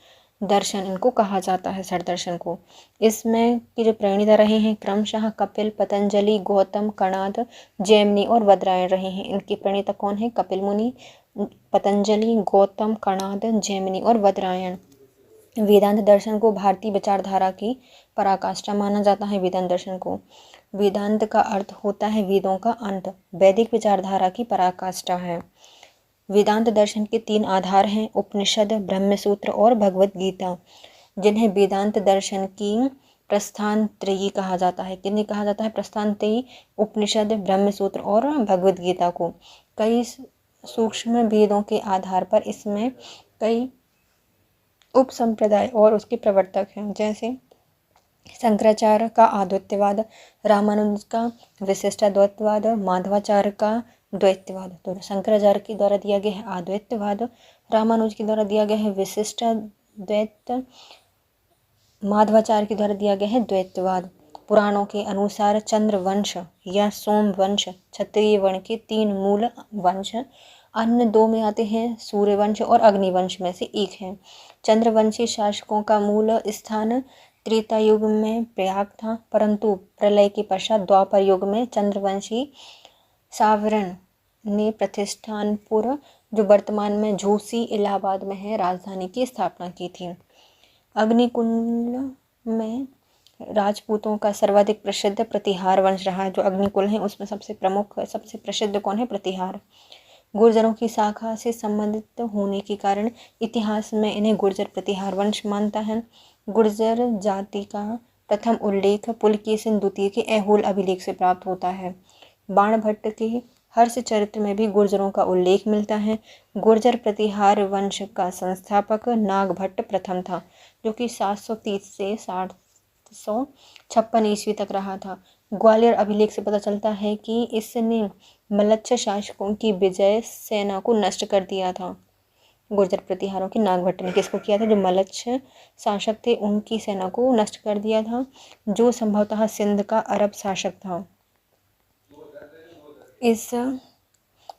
दर्शन, इनको कहा जाता है सदर्शन को। इसमें की जो प्रणेता रहे हैं क्रमशः कपिल पतंजलि गौतम कणाद जैमिनी और वदरायण रहे हैं। इनके प्रणेता कौन है, कपिल मुनि पतंजलि गौतम कणाद जैमिनी और वदरायण। वेदांत दर्शन को भारतीय विचारधारा की पराकाष्ठा माना जाता है। वेदांत दर्शन को, वेदांत का अर्थ होता है वेदों का अंत, वैदिक विचारधारा की पराकाष्ठा है। वेदांत दर्शन के 3 आधार हैं, उपनिषद ब्रह्मसूत्र और भगवत गीता, जिन्हें वेदांत दर्शन की प्रस्थान त्रयी कहा जाता है। किन्हें कहा जाता है, प्रस्थान त्रयी, उपनिषद ब्रह्मसूत्र और भगवत गीता को। कई सूक्ष्म भेदों के आधार पर इसमें कई उप संप्रदाय और उसके प्रवर्तक हैं, जैसे शंकराचार्य का अद्वैतवाद, रामानुज का विशिष्टाद्वैतवाद, माधवाचार्य का द्वैतवाद। तो शंकराचार्य के द्वारा दिया गया है अद्वैतवाद, रामानुज के द्वारा दिया गया है विशिष्ट द्वैत, माधवाचार्य के द्वारा दिया गया है द्वैतवाद। पुराणों के अनुसार चंद्रवंश या सोमवंश क्षत्रिय वर्ण के 3 मूल वंश, अन्य 2 में आते हैं, सूर्यवंश और अग्निवंश में से एक है। चंद्रवंशी शासकों का मूल स्थान त्रेता युग में प्रयाग था, परंतु प्रलय के पश्चात द्वापर युग में चंद्रवंशी सावरण ने प्रतिष्ठानपुर, जो वर्तमान में झूसी इलाहाबाद में है, राजधानी की स्थापना की थी। अग्निकुल में राजपूतों का सर्वाधिक प्रसिद्ध प्रतिहार वंश रहा है। जो अग्निकुल है उसमें सबसे प्रमुख, सबसे प्रसिद्ध कौन है? प्रतिहार। गुर्जरों की शाखा से संबंधित होने के कारण इतिहास में इन्हें गुर्जर प्रतिहार वंश मानता है। गुर्जर जाति का प्रथम उल्लेख पुलकेशिन द्वितीय के ऐहोल अभिलेख से प्राप्त होता है। बाणभट्ट के हर्ष चरित्र में भी गुर्जरों का उल्लेख मिलता है। गुर्जर प्रतिहार वंश का संस्थापक नागभट्ट प्रथम था, जो कि 730 से 756 ईस्वी तक रहा था। ग्वालियर अभिलेख से पता चलता है कि इसने मलच्छ शासकों की विजय सेना को नष्ट कर दिया था। गुर्जर प्रतिहारों की नागभट्ट ने किसको किया था? जो मलच्छ शासक थे उनकी सेना को नष्ट कर दिया था, जो संभवतः सिंध का अरब शासक था। इस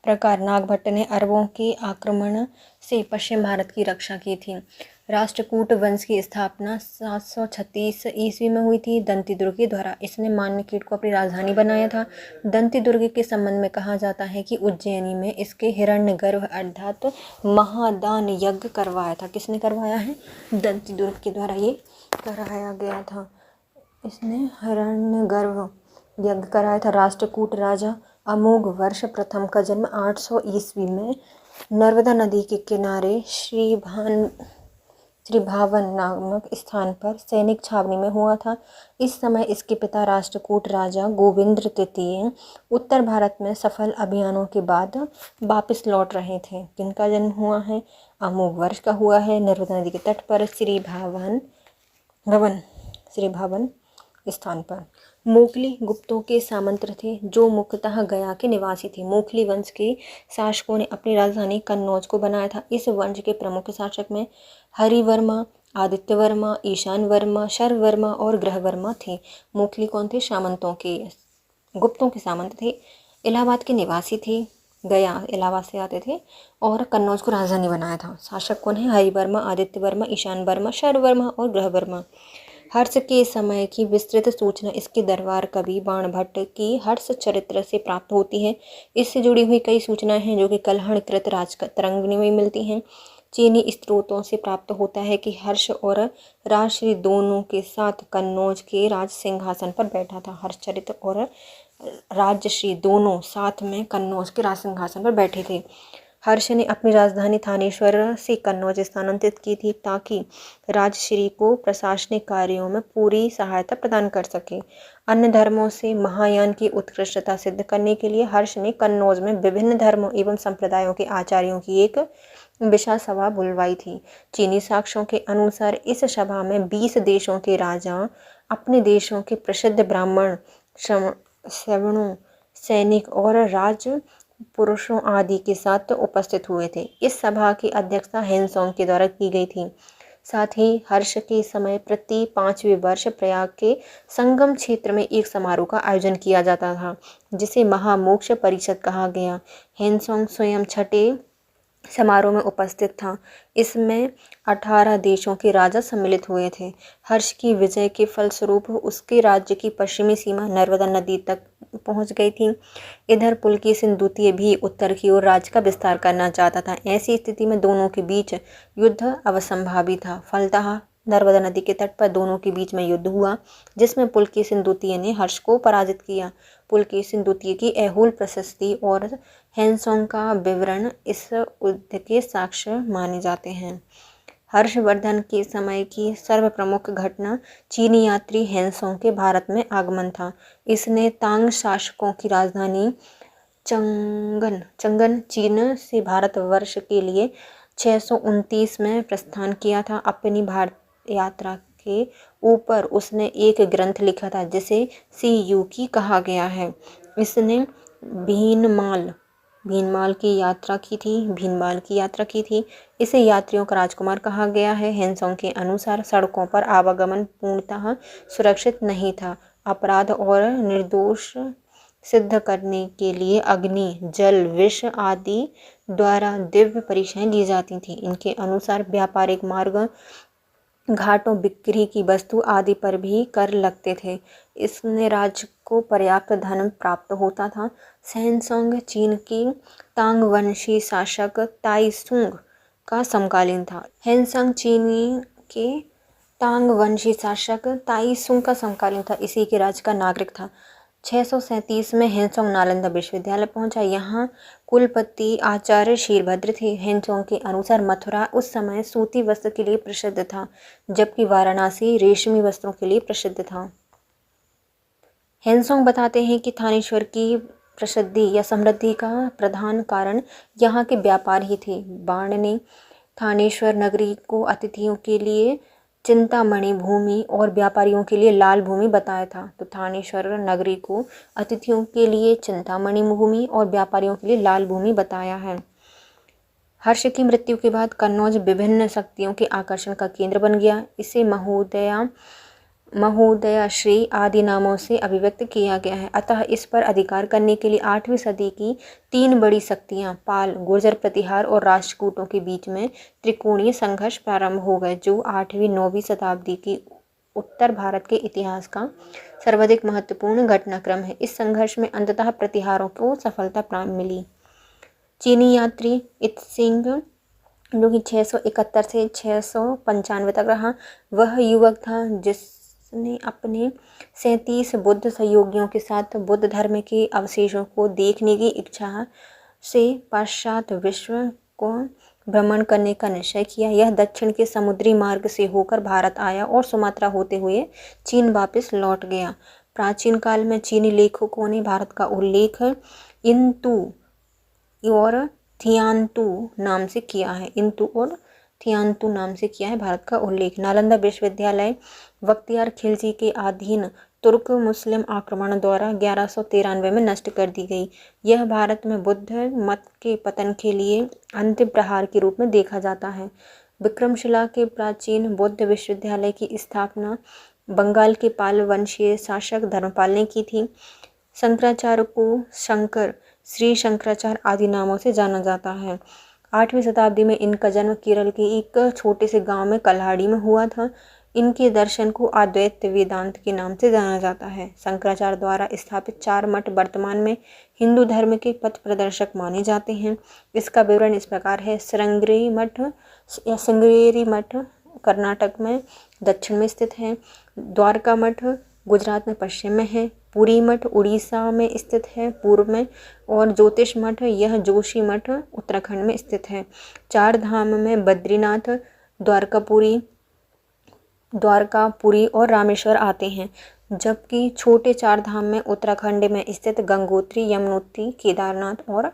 प्रकार नागभट्ट ने अरबों के आक्रमण से पश्चिम भारत की रक्षा की थी। राष्ट्रकूट वंश की स्थापना 736 ईस्वी में हुई थी दंती दुर्ग के द्वारा। इसने मान्यखेड़ को अपनी राजधानी बनाया था। दंती दुर्ग के संबंध में कहा जाता है कि उज्जैनी में इसके हिरण्यगर्भ अर्थात महादान यज्ञ करवाया था। किसने करवाया है? दंती दुर्ग के द्वारा ये कराया गया था। इसने हिरण्यगर्भ यज्ञ कराया था। राष्ट्रकूट राजा अमोघ वर्ष प्रथम का जन्म 800 ईस्वी में नर्मदा नदी के किनारे श्रीभावन नामक स्थान पर सैनिक छावनी में हुआ था। इस समय इसके पिता राष्ट्रकूट राजा गोविंद तृतीय उत्तर भारत में सफल अभियानों के बाद वापस लौट रहे थे। जिनका जन्म हुआ है अमोघ वर्ष का हुआ है नर्मदा नदी के तट पर श्रीभावन स्थान पर। मोखली गुप्तों के सामंत थे, जो मुख्यतः गया के निवासी थे। मोखली वंश के शासकों ने अपनी राजधानी कन्नौज को बनाया था। इस वंश के प्रमुख शासक में हरिवर्मा, आदित्य वर्मा, ईशान वर्मा, शर्व वर्मा और ग्रहवर्मा थे। मोखली कौन थे? सामंतों के, गुप्तों के सामंत थे। इलाहाबाद के निवासी थे, गया इलाहाबाद से आते थे और कन्नौज को राजधानी बनाया था। शासक कौन है? हरिवर्मा, आदित्य वर्मा, ईशान वर्मा, शर्व वर्मा और ग्रहवर्मा। हर्ष के समय की विस्तृत सूचना इसके दरबार कवि बाणभट्ट की हर्ष चरित्र से प्राप्त होती है। इससे जुड़ी हुई कई सूचनाएं हैं जो कि कलहणकृत राजतरंगिणी में मिलती हैं। चीनी स्त्रोतों से प्राप्त होता है कि हर्ष और राजश्री दोनों के साथ कन्नौज के राज सिंहासन पर बैठा था। हर्षचरित और राजश्री दोनों साथ में कन्नौज के राज सिंहासन पर बैठे थे। हर्ष ने अपनी राजधानी थानेश्वर से कन्नौज स्थानांतरित की थी ताकि राजश्री को प्रशासनिक कार्यों में पूरी सहायता प्रदान कर सके। अन्य धर्मों से महायान की उत्कृष्टता सिद्ध करने के लिए हर्ष ने कन्नौज में विभिन्न धर्मों एवं संप्रदायों के आचार्यों की एक विशाल सभा बुलवाई थी। चीनी साक्ष्यों के अनुसार इस सभा में 20 देशों के राजा अपने देशों के प्रसिद्ध ब्राह्मण, श्रवणों, सैनिक और राज पुरुषों आदि के साथ उपस्थित हुए थे। इस सभा की अध्यक्षता हेनसोंग के द्वारा की गई थी। साथ ही हर्ष के समय प्रति 5वें वर्ष प्रयाग के संगम क्षेत्र में एक समारोह का आयोजन किया जाता था, जिसे महामोक्ष परिषद कहा गया। हेनसोंग स्वयं छठे समारोह में उपस्थित था। इसमें 18 देशों के राजा सम्मिलित हुए थे। हर्ष की विजय के फलस्वरूप उसके राज्य की पश्चिमी सीमा नर्मदा नदी तक पहुंच गई थी। इधर पुलकेशिन द्वितीय भी उत्तर की ओर राज्य का विस्तार करना चाहता था। ऐसी स्थिति में दोनों के बीच युद्ध अवसंभावी था। फलतः नर्मदा नदी के तट पर दोनों के बीच में युद्ध हुआ, जिसमें पुलकेशिन द्वितीय ने हर्ष को पराजित किया। पुलकेशिन द्वितीय की ऐहोल प्रशस्ति और हेनसोंग का विवरण इस युद्ध के साक्ष्य माने जाते हैं। हर्षवर्धन के समय की सर्वप्रमुख घटना चीनी यात्री हेनसोंग के भारत में आगमन था। इसने तांग शासकों की राजधानी चंगन चीन से भारतवर्ष के लिए 629 में प्रस्थान किया था। अपनी भारत यात्रा के ऊपर उसने एक ग्रंथ लिखा था जिसे सी यू की कहा गया है। इसने भीनमाल भीनमाल की यात्रा की थी। इसे यात्रियों का राजकुमार कहा गया है। हेनसोंग के अनुसार सड़कों पर आवागमन पूर्णतः सुरक्षित नहीं था। अपराध और निर्दोष सिद्ध करने के लिए अग्नि, जल, विष आदि द्वारा दिव्य परीक्षाएं ली जाती थीं। इनके अनुसार व्यापारिक मार्ग, घाटों, बिक्री की वस्तु आदि पर भी कर लगते थे। इसने राज्य को पर्याप्त धन प्राप्त होता था। हेनसोंग चीन की तांग वंशी शासक ताइसुंग का समकालीन था। हेनसोंग चीनी के तांग वंशी शासक ताइसुंग का समकालीन था। इसी के राज्य का नागरिक था। 637 में हेनसोंग नालंदा विश्वविद्यालय पहुंचा। यहाँ कुलपति आचार्य शीलभद्र थे। हेनसोंग के अनुसार मथुरा उस समय सूती वस्त्र के लिए प्रसिद्ध था, जबकि वाराणसी रेशमी वस्त्रों के लिए प्रसिद्ध था। हेनसोंग बताते हैं कि थानेश्वर की प्रसिद्धि या समृद्धि का प्रधान कारण यहाँ के व्यापार ही थे। बाण ने थानेश्वर नगरी को अतिथियों के लिए चिंतामणि भूमि और व्यापारियों के लिए लाल भूमि बताया था। तो थानेश्वर नगरी को अतिथियों के लिए चिंतामणि भूमि और व्यापारियों के लिए लाल भूमि बताया है। हर्ष की मृत्यु के बाद कन्नौज विभिन्न शक्तियों के आकर्षण का केंद्र बन गया। इसे महोदया श्री आदि नामों से अभिव्यक्त किया गया है। अतः इस पर अधिकार करने के लिए 8वीं सदी की 3 बड़ी शक्तियां पाल, गुर्जर प्रतिहार और राष्ट्रकूटों के बीच में त्रिकोणीय संघर्ष प्रारंभ हो गए, जो 8वीं-9वीं शताब्दी की उत्तर भारत के इतिहास का सर्वाधिक महत्वपूर्ण घटनाक्रम है। इस संघर्ष में अंततः प्रतिहारों को सफलता मिली। चीनी यात्री इत्सिंग, जो कि 671 से 695 तक रहा, वह युवक था जिसने अपने 37 बुद्ध सहयोगियों के साथ बुद्ध धर्म के अवशेषों को देखने की इच्छा से पाश्चात्य विश्व को भ्रमण करने का निश्चय किया। यह दक्षिण के समुद्री मार्ग से होकर भारत आया और सुमात्रा होते हुए चीन वापस लौट गया। प्राचीन काल में चीनी लेखकों ने भारत का उल्लेख इंतु और थियान्तु नाम से किया है। इंतु और थियान्तु नाम से किया है भारत का उल्लेख। नालंदा विश्वविद्यालय बख्तियार खिलजी के अधीन तुर्क मुस्लिम आक्रमण द्वारा 1193 में नष्ट कर दी गई। यह भारत में बुद्ध मत के पतन के लिए अंतिम प्रहार के रूप में देखा जाता है। विक्रमशिला के प्राचीन बुद्ध विश्वविद्यालय की स्थापना बंगाल के पाल वंशीय शासक धर्मपाल ने की थी। शंकराचार्य को शंकर, श्री शंकराचार्य आदि नामों से जाना जाता है। 8वीं शताब्दी में इनका जन्म केरल के एक छोटे से गांव में कल्हाड़ी में हुआ था। इनके दर्शन को अद्वैत वेदांत के नाम से जाना जाता है। शंकराचार्य द्वारा स्थापित 4 मठ वर्तमान में हिंदू धर्म के पथ प्रदर्शक माने जाते हैं। इसका विवरण इस प्रकार है। श्रृंगेरी मठ कर्नाटक में दक्षिण में स्थित है। द्वारका मठ गुजरात में पश्चिम में है। पुरी मठ उड़ीसा में स्थित है पूर्व में। और ज्योतिष मठ, यह जोशी मठ उत्तराखंड में स्थित है। 4 धाम में बद्रीनाथ, द्वारकापुरी और रामेश्वर आते हैं, जबकि छोटे 4 धाम में उत्तराखंड में स्थित गंगोत्री, यमुनोत्री, केदारनाथ और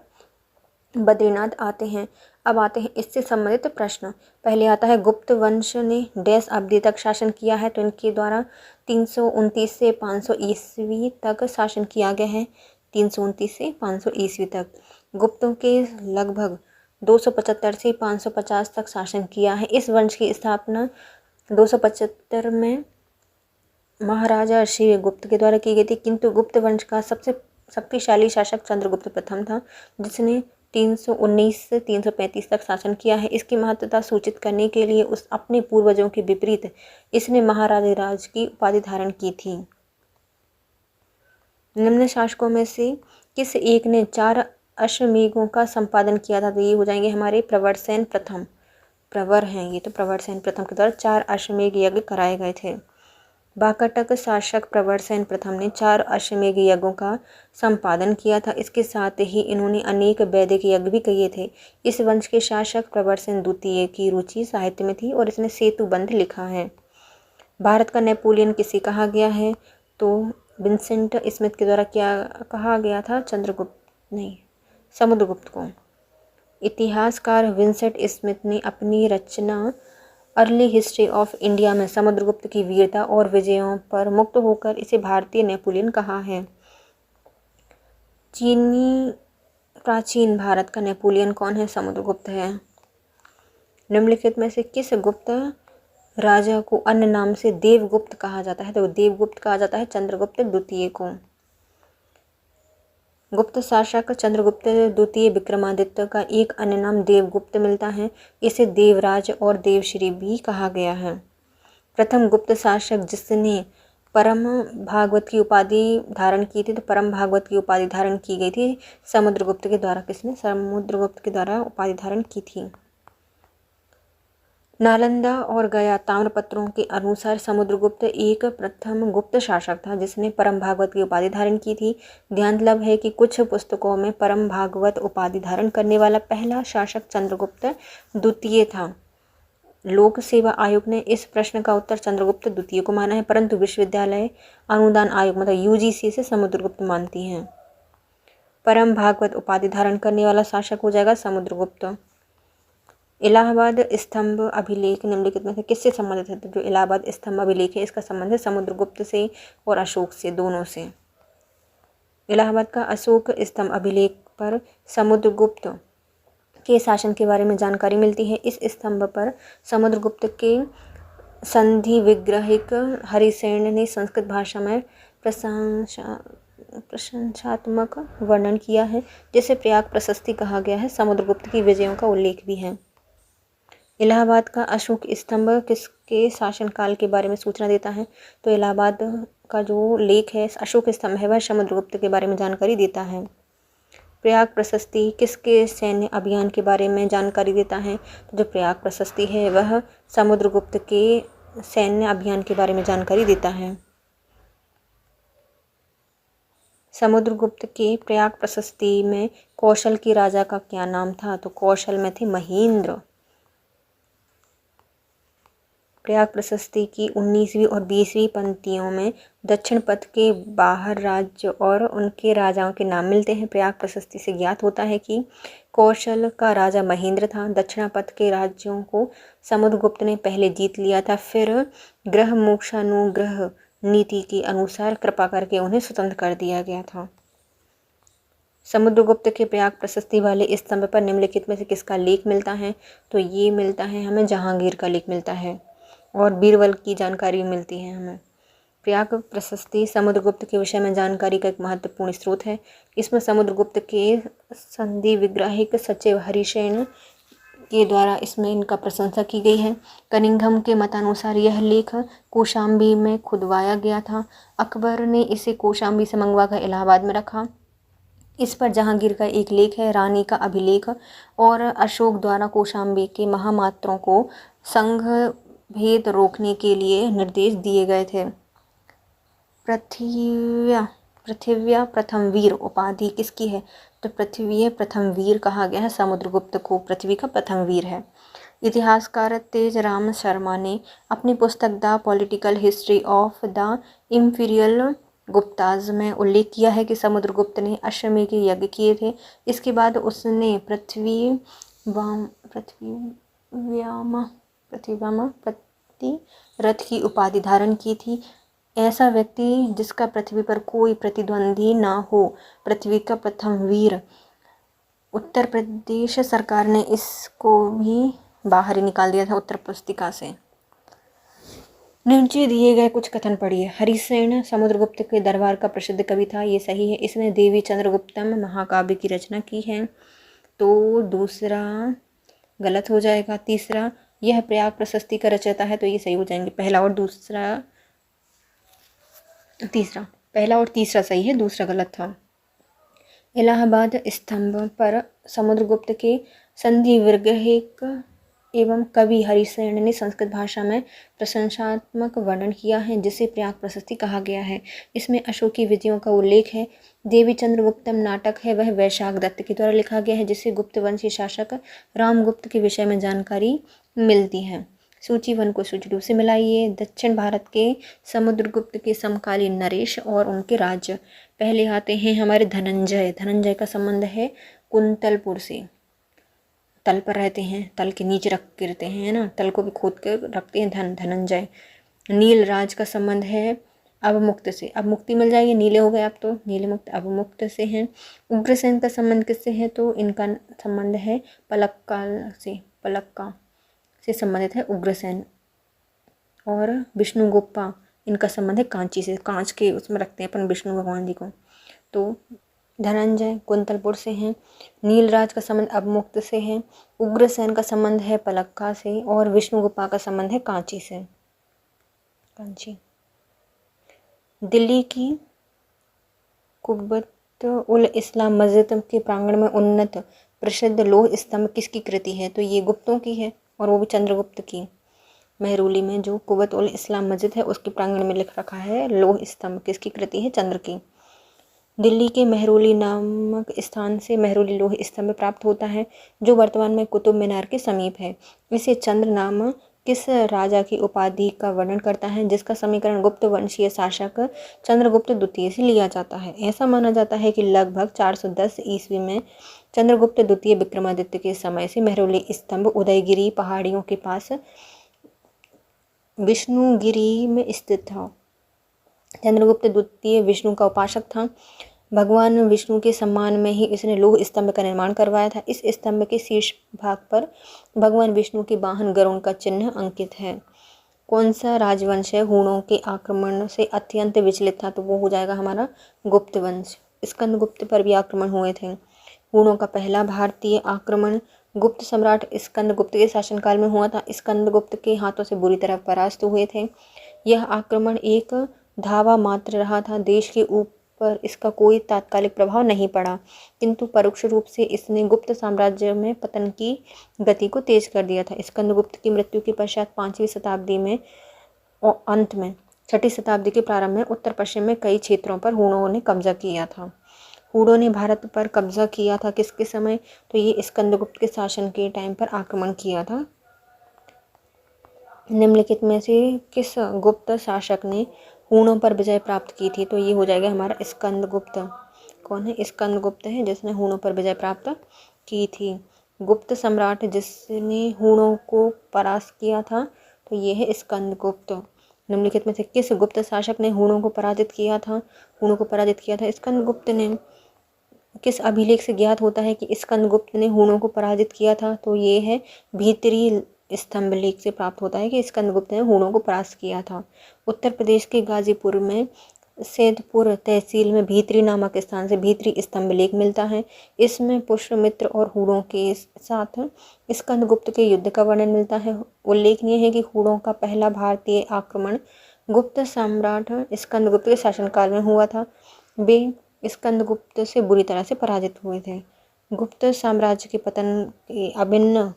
बद्रीनाथ आते हैं। अब आते हैं इससे संबंधित प्रश्न। पहले आता है गुप्त वंश ने डैश अवधि तक शासन किया है। तो इनके द्वारा 329 से 500 ईस्वी तक शासन किया गया है। 329 से 500 ईस्वी तक। गुप्तों के लगभग 275 से 550 तक शासन किया है। इस वंश की स्थापना 275 में महाराजा श्रीगुप्त के द्वारा की गई थी, किंतु गुप्त वंश का सबसे शक्तिशाली शासक चंद्रगुप्त प्रथम था, जिसने 319 से 335 तक शासन किया है। इसकी महत्ता सूचित करने के लिए उस अपने पूर्वजों के विपरीत इसने महाराज की उपाधि धारण की थी। निम्न शासकों में से किस एक ने 4 अश्वमेघों का संपादन किया था? तो ये हो जाएंगे हमारे प्रवरसेन प्रथम। प्रवर हैं ये, तो प्रवरसेन प्रथम के द्वारा 4 अश्वमेघ यज्ञ कराए गए थे। वाकाटक शासक प्रवरसेन प्रथम ने 4 अश्वमेघ यज्ञों का संपादन किया था। इसके साथ ही इन्होंने अनेक वैदिक यज्ञ भी किए थे। इस वंश के शासक प्रवरसेन द्वितीय की रुचि साहित्य में थी और इसने सेतुबंध लिखा है। भारत का नेपोलियन किसे कहा गया है? तो विंसेंट स्मिथ के द्वारा क्या कहा गया था? समुद्रगुप्त को। इतिहासकार विंसेंट स्मिथ ने अपनी रचना अर्ली हिस्ट्री ऑफ इंडिया में समुद्रगुप्त की वीरता और विजयों पर मुक्त होकर इसे भारतीय नेपोलियन कहा है। चीनी प्राचीन भारत का नेपोलियन कौन है? समुद्रगुप्त है। निम्नलिखित में से किस गुप्त राजा को अन्य नाम से देवगुप्त कहा जाता है? तो देवगुप्त कहा जाता है चंद्रगुप्त द्वितीय को। गुप्त शासक चंद्रगुप्त द्वितीय विक्रमादित्य का एक अन्य नाम देवगुप्त मिलता है। इसे देवराज और देवश्री भी कहा गया है। प्रथम गुप्त शासक जिसने परम भागवत की उपाधि धारण की थी, तो परम भागवत की उपाधि धारण की गई थी समुद्रगुप्त के द्वारा। किसने? समुद्रगुप्त के द्वारा उपाधि धारण की थी। नालंदा और गया ताम्रपत्रों के अनुसार समुद्रगुप्त एक प्रथम गुप्त शासक था जिसने परम भागवत की उपाधि धारण की थी। ध्यान तलब है कि कुछ पुस्तकों में परम भागवत उपाधि धारण करने वाला पहला शासक चंद्रगुप्त द्वितीय था। लोक सेवा आयोग ने इस प्रश्न का उत्तर चंद्रगुप्त द्वितीय को माना है, परंतु विश्वविद्यालय अनुदान आयोग मतलब यूजीसी से समुद्रगुप्त मानती हैं। परम भागवत उपाधि धारण करने वाला शासक हो जाएगा समुद्रगुप्त। इलाहाबाद स्तंभ अभिलेख निम्नलिखित में से किससे संबंधित है? तो जो इलाहाबाद स्तंभ अभिलेख है इसका संबंध है समुद्रगुप्त से और अशोक से, दोनों से। इलाहाबाद का अशोक स्तंभ अभिलेख पर समुद्रगुप्त के शासन के बारे में जानकारी मिलती है। इस स्तंभ पर समुद्रगुप्त के संधि विग्रहिक हरिसेन ने संस्कृत भाषा में प्रशंसात्मक वर्णन किया है, जिसे प्रयाग प्रशस्ति कहा गया है। समुद्रगुप्त की विजयों का उल्लेख भी है। इलाहाबाद का अशोक स्तंभ किसके शासनकाल के बारे में सूचना देता है? तो इलाहाबाद का जो लेख है अशोक स्तंभ है वह समुद्रगुप्त के बारे में जानकारी देता है। प्रयाग प्रशस्ति किसके सैन्य अभियान के बारे में जानकारी देता है? तो जो प्रयाग प्रशस्ति है वह समुद्रगुप्त के सैन्य अभियान के बारे में जानकारी देता है। समुद्रगुप्त के प्रयाग प्रशस्ति में कौशल के राजा का क्या नाम था? तो कौशल में थे महेंद्र। प्रयाग प्रशस्ति की 19वीं और 20वीं पंक्तियों में दक्षिण पथ के बाहर राज्य और उनके राजाओं के नाम मिलते हैं। प्रयाग प्रशस्ति से ज्ञात होता है कि कौशल का राजा महेंद्र था। दक्षिणापथ के राज्यों को समुद्रगुप्त ने पहले जीत लिया था, फिर ग्रह मोक्षानुग्रह नीति के अनुसार कृपा करके उन्हें स्वतंत्र कर दिया गया था। समुद्रगुप्त के प्रयाग प्रशस्ति वाले स्तंभ पर निम्नलिखित में से किसका लेख मिलता है? तो ये मिलता है हमें जहांगीर का लेख मिलता है और बीरबल की जानकारी मिलती है हमें। प्रयाग प्रशस्ति समुद्रगुप्त के विषय में जानकारी का एक महत्वपूर्ण स्रोत है। इसमें समुद्रगुप्त के संधि विग्रहिक सचिव हरिसेन के द्वारा इसमें इनका प्रशंसा की गई है। कनिंघम के मतानुसार यह लेख कौशाम्बी में खुदवाया गया था। अकबर ने इसे कौशाम्बी से मंगवाकर इलाहाबाद में रखा। इस पर जहांगीर का एक लेख है रानी का अभिलेख और अशोक द्वारा कौशाम्बी के महामात्रों को संघ भेद रोकने के लिए निर्देश दिए गए थे। पृथिव्या प्रथम वीर उपाधि किसकी है? तो पृथ्वी प्रथम वीर कहा गया है समुद्रगुप्त को। पृथ्वी का प्रथम वीर है। इतिहासकार तेजराम शर्मा ने अपनी पुस्तक the political history of the imperial Gupta's में उल्लेख किया है कि समुद्रगुप्त ने अश्वमेध के यज्ञ किए थे। इसके बाद उसने प्रतिरथ की उपाधि धारण की थी। ऐसा व्यक्ति जिसका पृथ्वी पर कोई प्रतिद्वंदी ना हो, पृथ्वी का प्रथम वीर। उत्तर प्रदेश सरकार ने इसको भी बाहर ही निकाल दिया था उत्तर पुस्तिका से। नीचे दिए गए कुछ कथन पढ़िए। हरिसेन समुद्रगुप्त के दरबार का प्रसिद्ध कवि था, ये सही है। इसने देवी चंद्रगुप्तम महाकाव्य की रचना की है, तो दूसरा गलत हो जाएगा। तीसरा, यह प्रयाग प्रशस्ति का रचयिता है, तो ये सही हो जाएंगे। पहला और तीसरा सही है, दूसरा गलत था। इलाहाबाद स्तंभ पर समुद्रगुप्त के संधि विग्रहिक एवं कवि हरिसेन ने संस्कृत भाषा में प्रशंसात्मक वर्णन किया है, जिसे प्रयाग प्रशस्ति कहा गया है। इसमें अशोक की विजयों का उल्लेख है। देवी चंद्रगुप्तम नाटक है वह वैशाख दत्त के द्वारा लिखा गया है, जिससे गुप्त वंशी शासक रामगुप्त के विषय में जानकारी मिलती है। सूची 1 को सूची 2 से मिलाइए। दक्षिण भारत के समुद्रगुप्त के समकालीन नरेश और उनके राज्य। पहले आते हैं हमारे धनंजय। धनंजय का संबंध है कुंतलपुर से। तल पर रहते हैं, तल के नीचे रख के रहते हैं, है ना, तल को भी खोद कर रखते हैं। धनंजय। नील राज का संबंध है अवमुक्त से, अब मुक्ति मिल जाएगी, नीले हो गए आप तो नीले मुक्त, अवमुक्त से हैं। उग्रसेन का संबंध किससे है, तो इनका संबंध है पलक्का से, पलक्का से संबंधित है उग्रसेन। और विष्णुगुप्ता, इनका संबंध है कांची से, कांच के उसमें रखते हैं अपन विष्णु भगवान जी को। तो धनंजय कुंतलपुर से हैं। नीलराज का संबंध अवमुक्त से है। उग्रसेन का संबंध है पलक्का से और विष्णुगुप्ता का संबंध है कांची से, कांची। दिल्ली की कुब्बत उल इस्लाम मस्जिद के प्रांगण में उन्नत प्रसिद्ध लौह स्तंभ किसकी कृति है, तो ये गुप्तों की है और वो भी चंद्रगुप्त की। मेहरौली में जो कुब्बत उल इस्लाम मस्जिद है उसके प्रांगण में लिख रखा है लौह स्तंभ, किसकी कृति है, चंद्र की। दिल्ली के मेहरौली नामक स्थान से मेहरौली लौह स्तंभ प्राप्त होता है जो वर्तमान में कुतुब मीनार के समीप है। इसे चंद्र नाम किस राजा की उपाधि का वर्णन करता है, जिसका समीकरण गुप्त वंशीय शासक चंद्रगुप्त द्वितीय से लिया जाता है। ऐसा माना जाता है कि लगभग 410 ईस्वी में चंद्रगुप्त द्वितीय विक्रमादित्य के समय से मेहरौली स्तंभ उदयगिरी पहाड़ियों के पास विष्णुगिरी में स्थित था। चंद्रगुप्त द्वितीय विष्णु का उपासक था। भगवान विष्णु के सम्मान में ही इसने लौह स्तंभ का निर्माण करवाया था। इस स्तंभ के शीर्ष भाग पर भगवान विष्णु के वाहन गरुड़ का चिन्ह अंकित है। कौन सा राजवंश है हूणों के आक्रमण से अत्यंत विचलित था, तो वो हो जाएगा हमारा गुप्त वंश। स्कंदगुप्त पर भी आक्रमण हुए थे। हूणों का पहला भारतीय आक्रमण गुप्त सम्राट स्कंदगुप्त के शासनकाल में हुआ था। स्कंदगुप्त के हाथों से बुरी तरह परास्त हुए थे। यह आक्रमण एक धावा मात्र रहा था। देश के ऊपर इसका कोई तात्कालिक प्रभाव नहीं पड़ा, किंतु परोक्ष रूप से इसने गुप्त साम्राज्य में पतन की गति को तेज कर दिया था। स्कंदगुप्त की मृत्यु के पश्चात 5वीं शताब्दी में और अंत में 6ठी शताब्दी के प्रारंभ में उत्तर पश्चिम में कई क्षेत्रों पर हूणों ने कब्जा किया था। हूणों ने भारत पर कब्जा किया था किसके समय, तो ये स्कंदगुप्त के शासन के टाइम पर आक्रमण किया था। निम्नलिखित में से किस गुप्त शासक ने हूणों पर विजय प्राप्त की थी, तो ये हो जाएगा हमारा स्कंदगुप्त। कौन है, स्कंदगुप्त है जिसने हूणों पर विजय प्राप्त की थी। गुप्त सम्राट जिसने हूणों को परास्त किया था, तो ये है स्कंदगुप्त। निम्नलिखित में से किस गुप्त शासक ने हूणों को पराजित किया था, हूणों को पराजित किया था स्कंदगुप्त ने। किस अभिलेख से ज्ञात होता है कि स्कंदगुप्त ने हूणों को पराजित किया था, तो ये है भीतरी स्तंभ लेख से प्राप्त होता है कि स्कंदगुप्त ने हूणों को परास्त किया था। उत्तर प्रदेश के गाजीपुर में सैदपुर तहसील में भीतरी नामक स्थान से भीतरी स्तंभ लेख मिलता है। इसमें पुष्यमित्र और हूणों के साथ स्कंदगुप्त के युद्ध का वर्णन मिलता है। उल्लेखनीय है कि हूणों का पहला भारतीय आक्रमण गुप्त सम्राट स्कंदगुप्त के शासनकाल में हुआ था। वे स्कंदगुप्त से बुरी तरह से पराजित हुए थे। गुप्त साम्राज्य के पतन के अभिन्न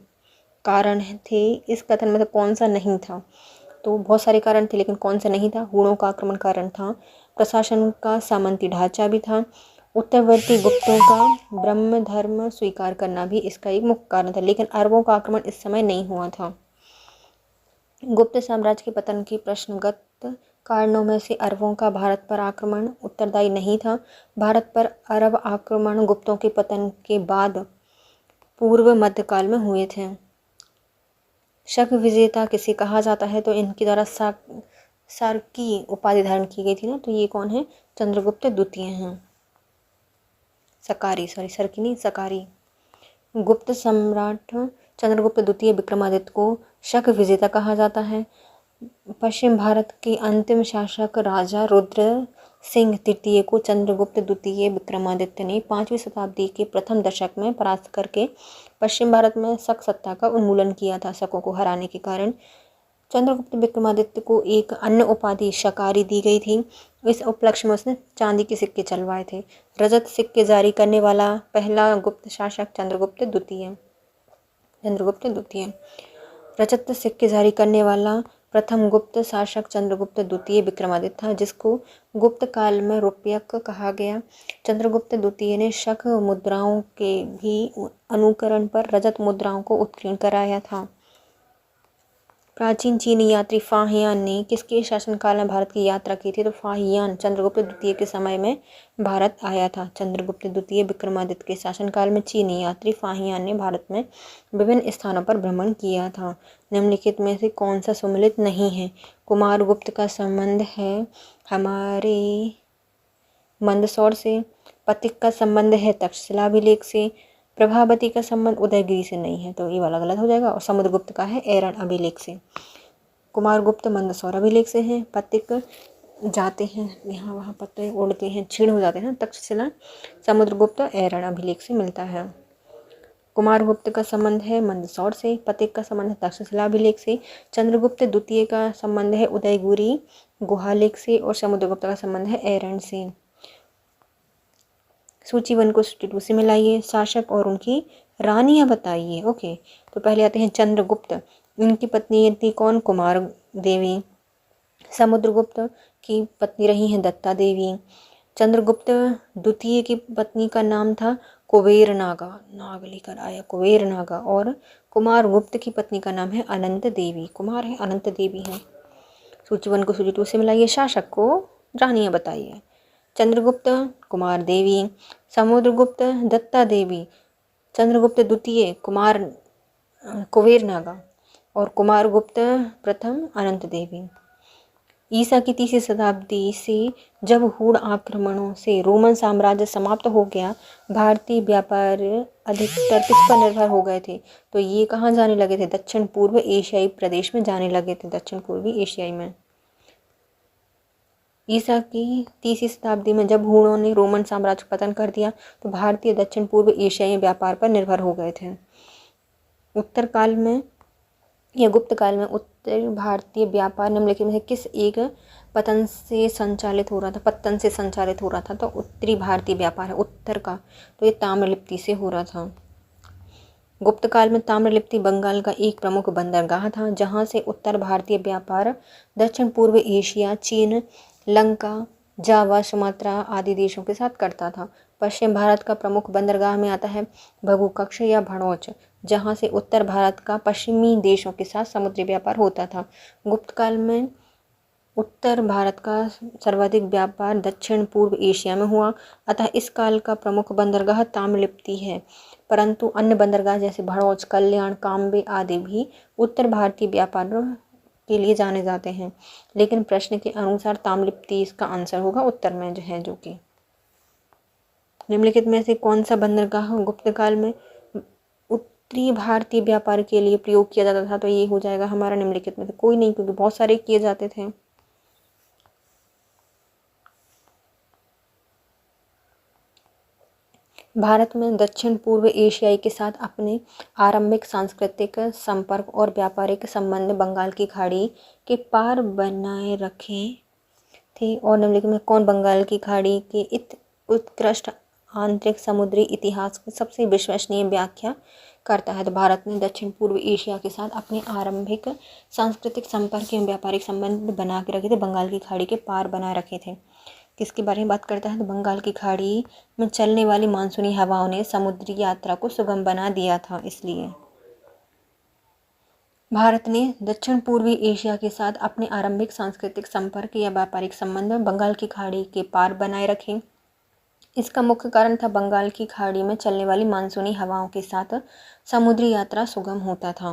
कारण थे, इस कथन में से कौन सा नहीं था, तो बहुत सारे कारण थे लेकिन कौन सा नहीं था। हूणों का आक्रमण कारण था, प्रशासन का सामंती ढांचा भी था, उत्तरवर्ती गुप्तों का ब्रह्म धर्म स्वीकार करना भी इसका एक मुख्य कारण था, लेकिन अरबों का आक्रमण इस समय नहीं हुआ था। गुप्त साम्राज्य के पतन की प्रश्नगत कारणों में से अरबों का भारत पर आक्रमण उत्तरदायी नहीं था। भारत पर अरब आक्रमण गुप्तों के पतन के बाद पूर्व मध्यकाल में हुए थे। शक विजेता किसे कहा जाता है, तो इनके द्वारा सार्की उपाधि धारण की गई थी ना, तो ये कौन है, चंद्रगुप्त द्वितीय हैं। सकारी। गुप्त सम्राट चंद्रगुप्त द्वितीय विक्रमादित्य को शक विजेता कहा जाता है। पश्चिम भारत के अंतिम शासक राजा रुद्र सिंह तृतीय को चंद्रगुप्त द्वितीय विक्रमादित्य ने 5वीं शताब्दी के प्रथम दशक में परास्त करके पश्चिम भारत में शक सत्ता का उन्मूलन किया था। शकों को हराने के कारण चंद्रगुप्त विक्रमादित्य को एक अन्य उपाधि शकारी दी गई थी। इस उपलक्ष्य में उसने चांदी के सिक्के चलवाए थे। रजत सिक्के जारी करने वाला पहला गुप्त शासक चंद्रगुप्त द्वितीय। रजत सिक्के जारी करने वाला प्रथम गुप्त शासक चंद्रगुप्त द्वितीय विक्रमादित्य था, जिसको गुप्त काल में रूप्यक कहा गया। चंद्रगुप्त द्वितीय ने शक मुद्राओं के भी अनुकरण पर रजत मुद्राओं को उत्कीर्ण कराया था। प्राचीन चीनी यात्री फाहियान ने किसके शासनकाल में भारत की यात्रा की थी, तो फाहियान चंद्रगुप्त द्वितीय के समय में भारत आया था। चंद्रगुप्त द्वितीय विक्रमादित्य के शासनकाल में चीनी यात्री फाहियान ने भारत में विभिन्न स्थानों पर भ्रमण किया था। निम्नलिखित में से कौन सा सुमेलित नहीं है। कुमारगुप्त का संबंध है हमारे मंदसौर से। पथिक का संबंध है तक्षशिला अभिलेख से। प्रभावती का संबंध उदयगिरि से नहीं है, तो ये वाला गलत हो जाएगा। और समुद्रगुप्त का है एरन अभिलेख से। कुमारगुप्त मंदसौर अभिलेख से है। पथिक जाते हैं यहाँ वहाँ, पत्ते उड़ते हैं, छीण हो जाते हैं, तक्षशिला। समुद्रगुप्त एरन अभिलेख से मिलता है। कुमारगुप्त का संबंध है मंदसौर से। पथिक का संबंध है तक्षशिला अभिलेख से। चंद्रगुप्त द्वितीय का संबंध है उदयगिरि गुहालेख से। और समुद्रगुप्त का संबंध है एरन से। सूची 1 को सूची 2 से मिलाइए। शासक और उनकी रानियां बताइए। ओके, तो पहले आते हैं चंद्रगुप्त। उनकी पत्नी थी कौन? कुमार देवी। समुद्रगुप्त की पत्नी रही हैं दत्ता देवी। चंद्रगुप्त द्वितीय की पत्नी का नाम था कुबेर नागा, नाग लेकर आया कुबेर नागा। और कुमारगुप्त की पत्नी का नाम है अनंत देवी। कुमार है, अनंत देवी है। सूची 1 को सूची 2 से मिलाइए। शासक को रानियां बताइए। चंद्रगुप्त कुमार देवी, समुद्रगुप्त दत्ता देवी, चंद्रगुप्त द्वितीय कुबेर नागा और कुमारगुप्त प्रथम अनंत देवी। ईसा की 3वीं शताब्दी से जब हूण आक्रमणों से रोमन साम्राज्य समाप्त हो गया, भारतीय व्यापार अधिकतर किस पर निर्भर हो गए थे? तो ये कहाँ जाने लगे थे? दक्षिण पूर्व एशियाई प्रदेश में जाने लगे थे, दक्षिण पूर्वी एशियाई में। ईसा की 3वीं शताब्दी में जब हूणों ने रोमन साम्राज्य पतन कर दिया, तो भारतीय दक्षिण पूर्व एशियाई व्यापार पर निर्भर हो गए थे। उत्तर काल में या गुप्त काल में उत्तर भारतीय व्यापार निम्नलिखित में से किस एक पतन से संचालित हो रहा था? पत्तन से संचालित हो रहा था। तो उत्तरी भारतीय व्यापार है उत्तर का, तो ये ताम्रलिप्ति से हो रहा था। गुप्त काल में ताम्रलिप्ति बंगाल का एक प्रमुख बंदरगाह था, जहां से उत्तर भारतीय व्यापार दक्षिण पूर्व एशिया, चीन, लंका, जावा, सुमात्रा आदि देशों के साथ करता था। पश्चिम भारत का प्रमुख बंदरगाह में आता है भगुकक्ष या भड़ौच, जहां से उत्तर भारत का पश्चिमी देशों के साथ समुद्री व्यापार होता था। गुप्त काल में उत्तर भारत का सर्वाधिक व्यापार दक्षिण पूर्व एशिया में हुआ, अतः इस काल का प्रमुख बंदरगाह ताम्रलिप्ति है। परंतु अन्य बंदरगाह जैसे भड़ौच, कल्याण, काम्बे आदि भी उत्तर भारतीय व्यापार के लिए जाने जाते हैं। लेकिन प्रश्न के अनुसार ताम्रलिप्ति इसका आंसर होगा उत्तर में जो है, जो कि निम्नलिखित में से कौन सा बंदरगाह गुप्त काल में उत्तरी भारतीय व्यापार के लिए प्रयोग किया जाता था? तो ये हो जाएगा हमारा निम्नलिखित में से कोई नहीं, क्योंकि बहुत सारे किए जाते थे। भारत में दक्षिण पूर्व एशियाई के साथ अपने आरंभिक सांस्कृतिक संपर्क और व्यापारिक संबंध बंगाल की खाड़ी के पार बनाए रखे थे। और निम्नलिखित में कौन बंगाल की खाड़ी के उत्कृष्ट आंतरिक समुद्री इतिहास की सबसे विश्वसनीय व्याख्या करता है? तो भारत ने दक्षिण पूर्व एशिया के साथ अपने आरंभिक सांस्कृतिक संपर्क एवं व्यापारिक संबंध बना के रखे थे, बंगाल की खाड़ी के पार बनाए रखे थे। किसके बारे में बात करता है? तो बंगाल की खाड़ी में चलने वाली मानसूनी हवाओं ने समुद्री यात्रा को सुगम बना दिया था, इसलिए भारत ने दक्षिण पूर्वी एशिया के साथ अपने आरंभिक सांस्कृतिक संपर्क या व्यापारिक संबंध बंगाल की खाड़ी के पार बनाए रखे। इसका मुख्य कारण था बंगाल की खाड़ी में चलने वाली मानसूनी हवाओं के साथ समुद्री यात्रा सुगम होता था।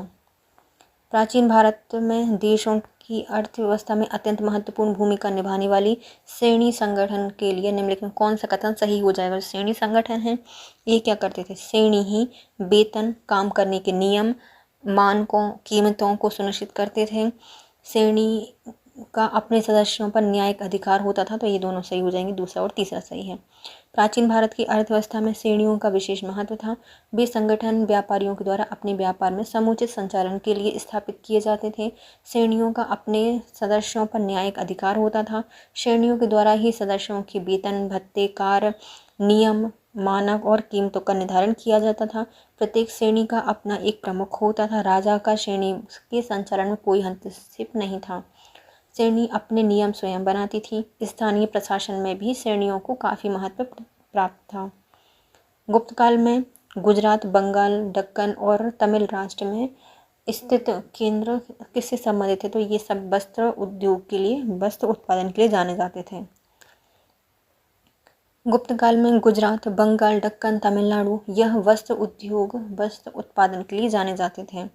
प्राचीन भारत में देशों की अर्थव्यवस्था में अत्यंत महत्वपूर्ण भूमिका निभाने वाली श्रेणी संगठन के लिए निम्नलिखित में कौन सा कथन सही हो जाएगा? श्रेणी संगठन है, ये क्या करते थे? श्रेणी ही वेतन, काम करने के नियम, मानकों, कीमतों को सुनिश्चित करते थे। श्रेणी का अपने सदस्यों पर न्यायिक अधिकार होता था, तो ये दोनों सही हो जाएंगे, दूसरा और तीसरा सही है। प्राचीन भारत की अर्थव्यवस्था में श्रेणियों का विशेष महत्व था। वे संगठन व्यापारियों के द्वारा अपने व्यापार में समुचित संचालन के लिए स्थापित किए जाते थे। श्रेणियों का अपने सदस्यों पर न्यायिक अधिकार होता था। श्रेणियों के द्वारा ही सदस्यों के वेतन, भत्ते, कार्य, नियम, मानक और कीमतों का निर्धारण किया जाता था। प्रत्येक श्रेणी का अपना एक प्रमुख होता था। राजा का श्रेणी के संचालन में कोई हस्तक्षेप नहीं था। श्रेणी अपने नियम स्वयं बनाती थी। स्थानीय प्रशासन में भी श्रेणियों को काफ़ी महत्व प्राप्त था। गुप्त काल में गुजरात, बंगाल, दक्कन और तमिल राष्ट्र में स्थित केंद्र किससे संबंधित थे? तो ये सब वस्त्र उद्योग के लिए, वस्त्र उत्पादन के लिए जाने जाते थे। गुप्त काल में गुजरात, बंगाल, दक्कन, तमिलनाडु यह वस्त्र उद्योग, वस्त्र उत्पादन के लिए जाने जाते थे।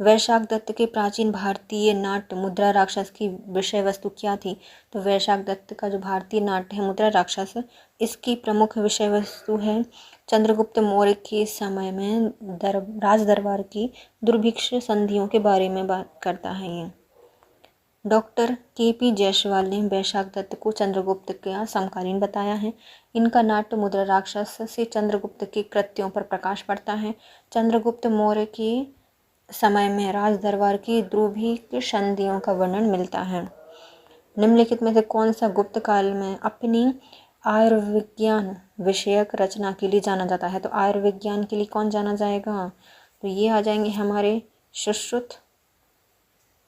वैशाख दत्त के प्राचीन भारतीय नाट्य मुद्रा राक्षस की विषय वस्तु क्या थी? तो वैशाख दत्त का जो भारतीय नाट्य है मुद्रा राक्षस, इसकी प्रमुख विषय वस्तु है चंद्रगुप्त मौर्य के समय में राज दरबार की दुर्भिक्ष संधियों के बारे में बात करता है। ये डॉक्टर के.पी. जायसवाल ने वैशाख दत्त को चंद्रगुप्त का समकालीन बताया है। इनका नाट्य मुद्रा राक्षस से चंद्रगुप्त के कृत्यों पर प्रकाश पड़ता है। चंद्रगुप्त मौर्य के समय में राज दरबार की दुर्भिक्ष संधियों का वर्णन मिलता है। निम्नलिखित में से कौन सा गुप्त काल में अपनी आयुर्विज्ञान विषयक रचना के लिए जाना जाता है? तो आयुर्विज्ञान के लिए कौन जाना जाएगा? तो ये आ जाएंगे हमारे सुश्रुत।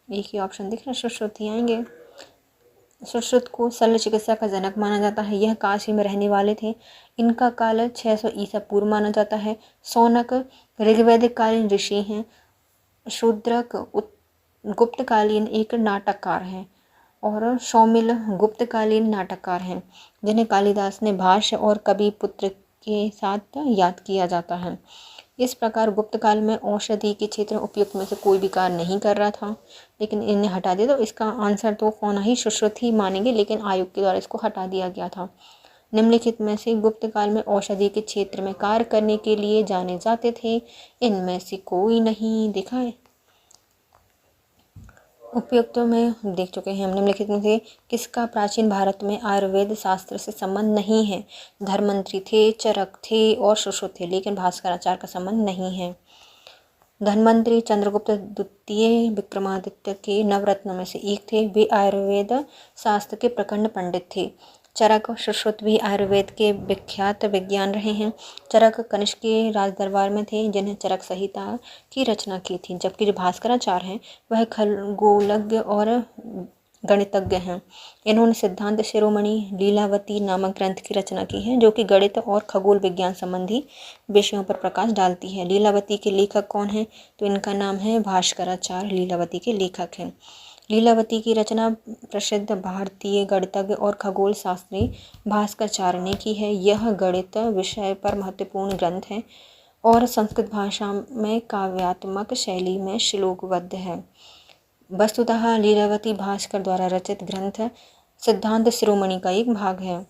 एक ही ऑप्शन दिख रहा है, सुश्रुत ही आएंगे। सुश्रुत को शल्य चिकित्सा का जनक माना जाता है। यह काशी में रहने वाले थे। इनका काल 600 ईसा पूर्व माना जाता है। सौनक ऋग्वैदिक कालीन ऋषि हैं। शूद्रक गुप्तकालीन एक नाटककार हैं और सौमिल गुप्तकालीन नाटककार हैं, जिन्हें कालिदास ने भाष्य और कवि पुत्र के साथ याद किया जाता है। इस प्रकार गुप्त काल में औषधि के क्षेत्र में उपयुक्त में से कोई भी कार्य नहीं कर रहा था, लेकिन इन्हें हटा दिया। तो इसका आंसर तो होना ही सुश्रुत ही मानेंगे, लेकिन आयोग के द्वारा इसको हटा दिया गया था। निम्नलिखित में से गुप्त काल में औषधि के क्षेत्र में कार्य करने के लिए जाने जाते थे, इनमें से कोई नहीं। देखा है, उपयुक्त में देख चुके हैं हम। निम्नलिखित में से किसका प्राचीन भारत में आयुर्वेद शास्त्र से संबंध नहीं है? धन्वंतरि थे, चरक थे और सुश्रुत थे, लेकिन भास्कराचार्य का संबंध नहीं है। धन्वंतरि चंद्रगुप्त द्वितीय विक्रमादित्य के नवरत्नों में से एक थे। वे आयुर्वेद शास्त्र के प्रखंड पंडित थे। चरक और सुश्रुत भी आयुर्वेद के विख्यात विज्ञान रहे हैं। चरक कनिष्क के राज दरबार में थे, जिन्हें चरक संहिता की रचना की थी, जबकि जो भास्कराचार्य हैं वह खगोलज्ञ और गणितज्ञ हैं। इन्होंने सिद्धांत शिरोमणि लीलावती नामक ग्रंथ की रचना की है, जो कि गणित और खगोल विज्ञान संबंधी विषयों पर प्रकाश डालती है। लीलावती के लेखक कौन हैं? तो इनका नाम है भास्कराचार्य, लीलावती के लेखक हैं। लीलावती की रचना प्रसिद्ध भारतीय गणितज्ञ और खगोल शास्त्री भास्कराचार्य ने की है। यह गणित विषय पर महत्वपूर्ण ग्रंथ है और संस्कृत भाषा में काव्यात्मक शैली में श्लोकबद्ध है। वस्तुतः लीलावती भास्कर द्वारा रचित ग्रंथ सिद्धांत शिरोमणि का एक भाग है।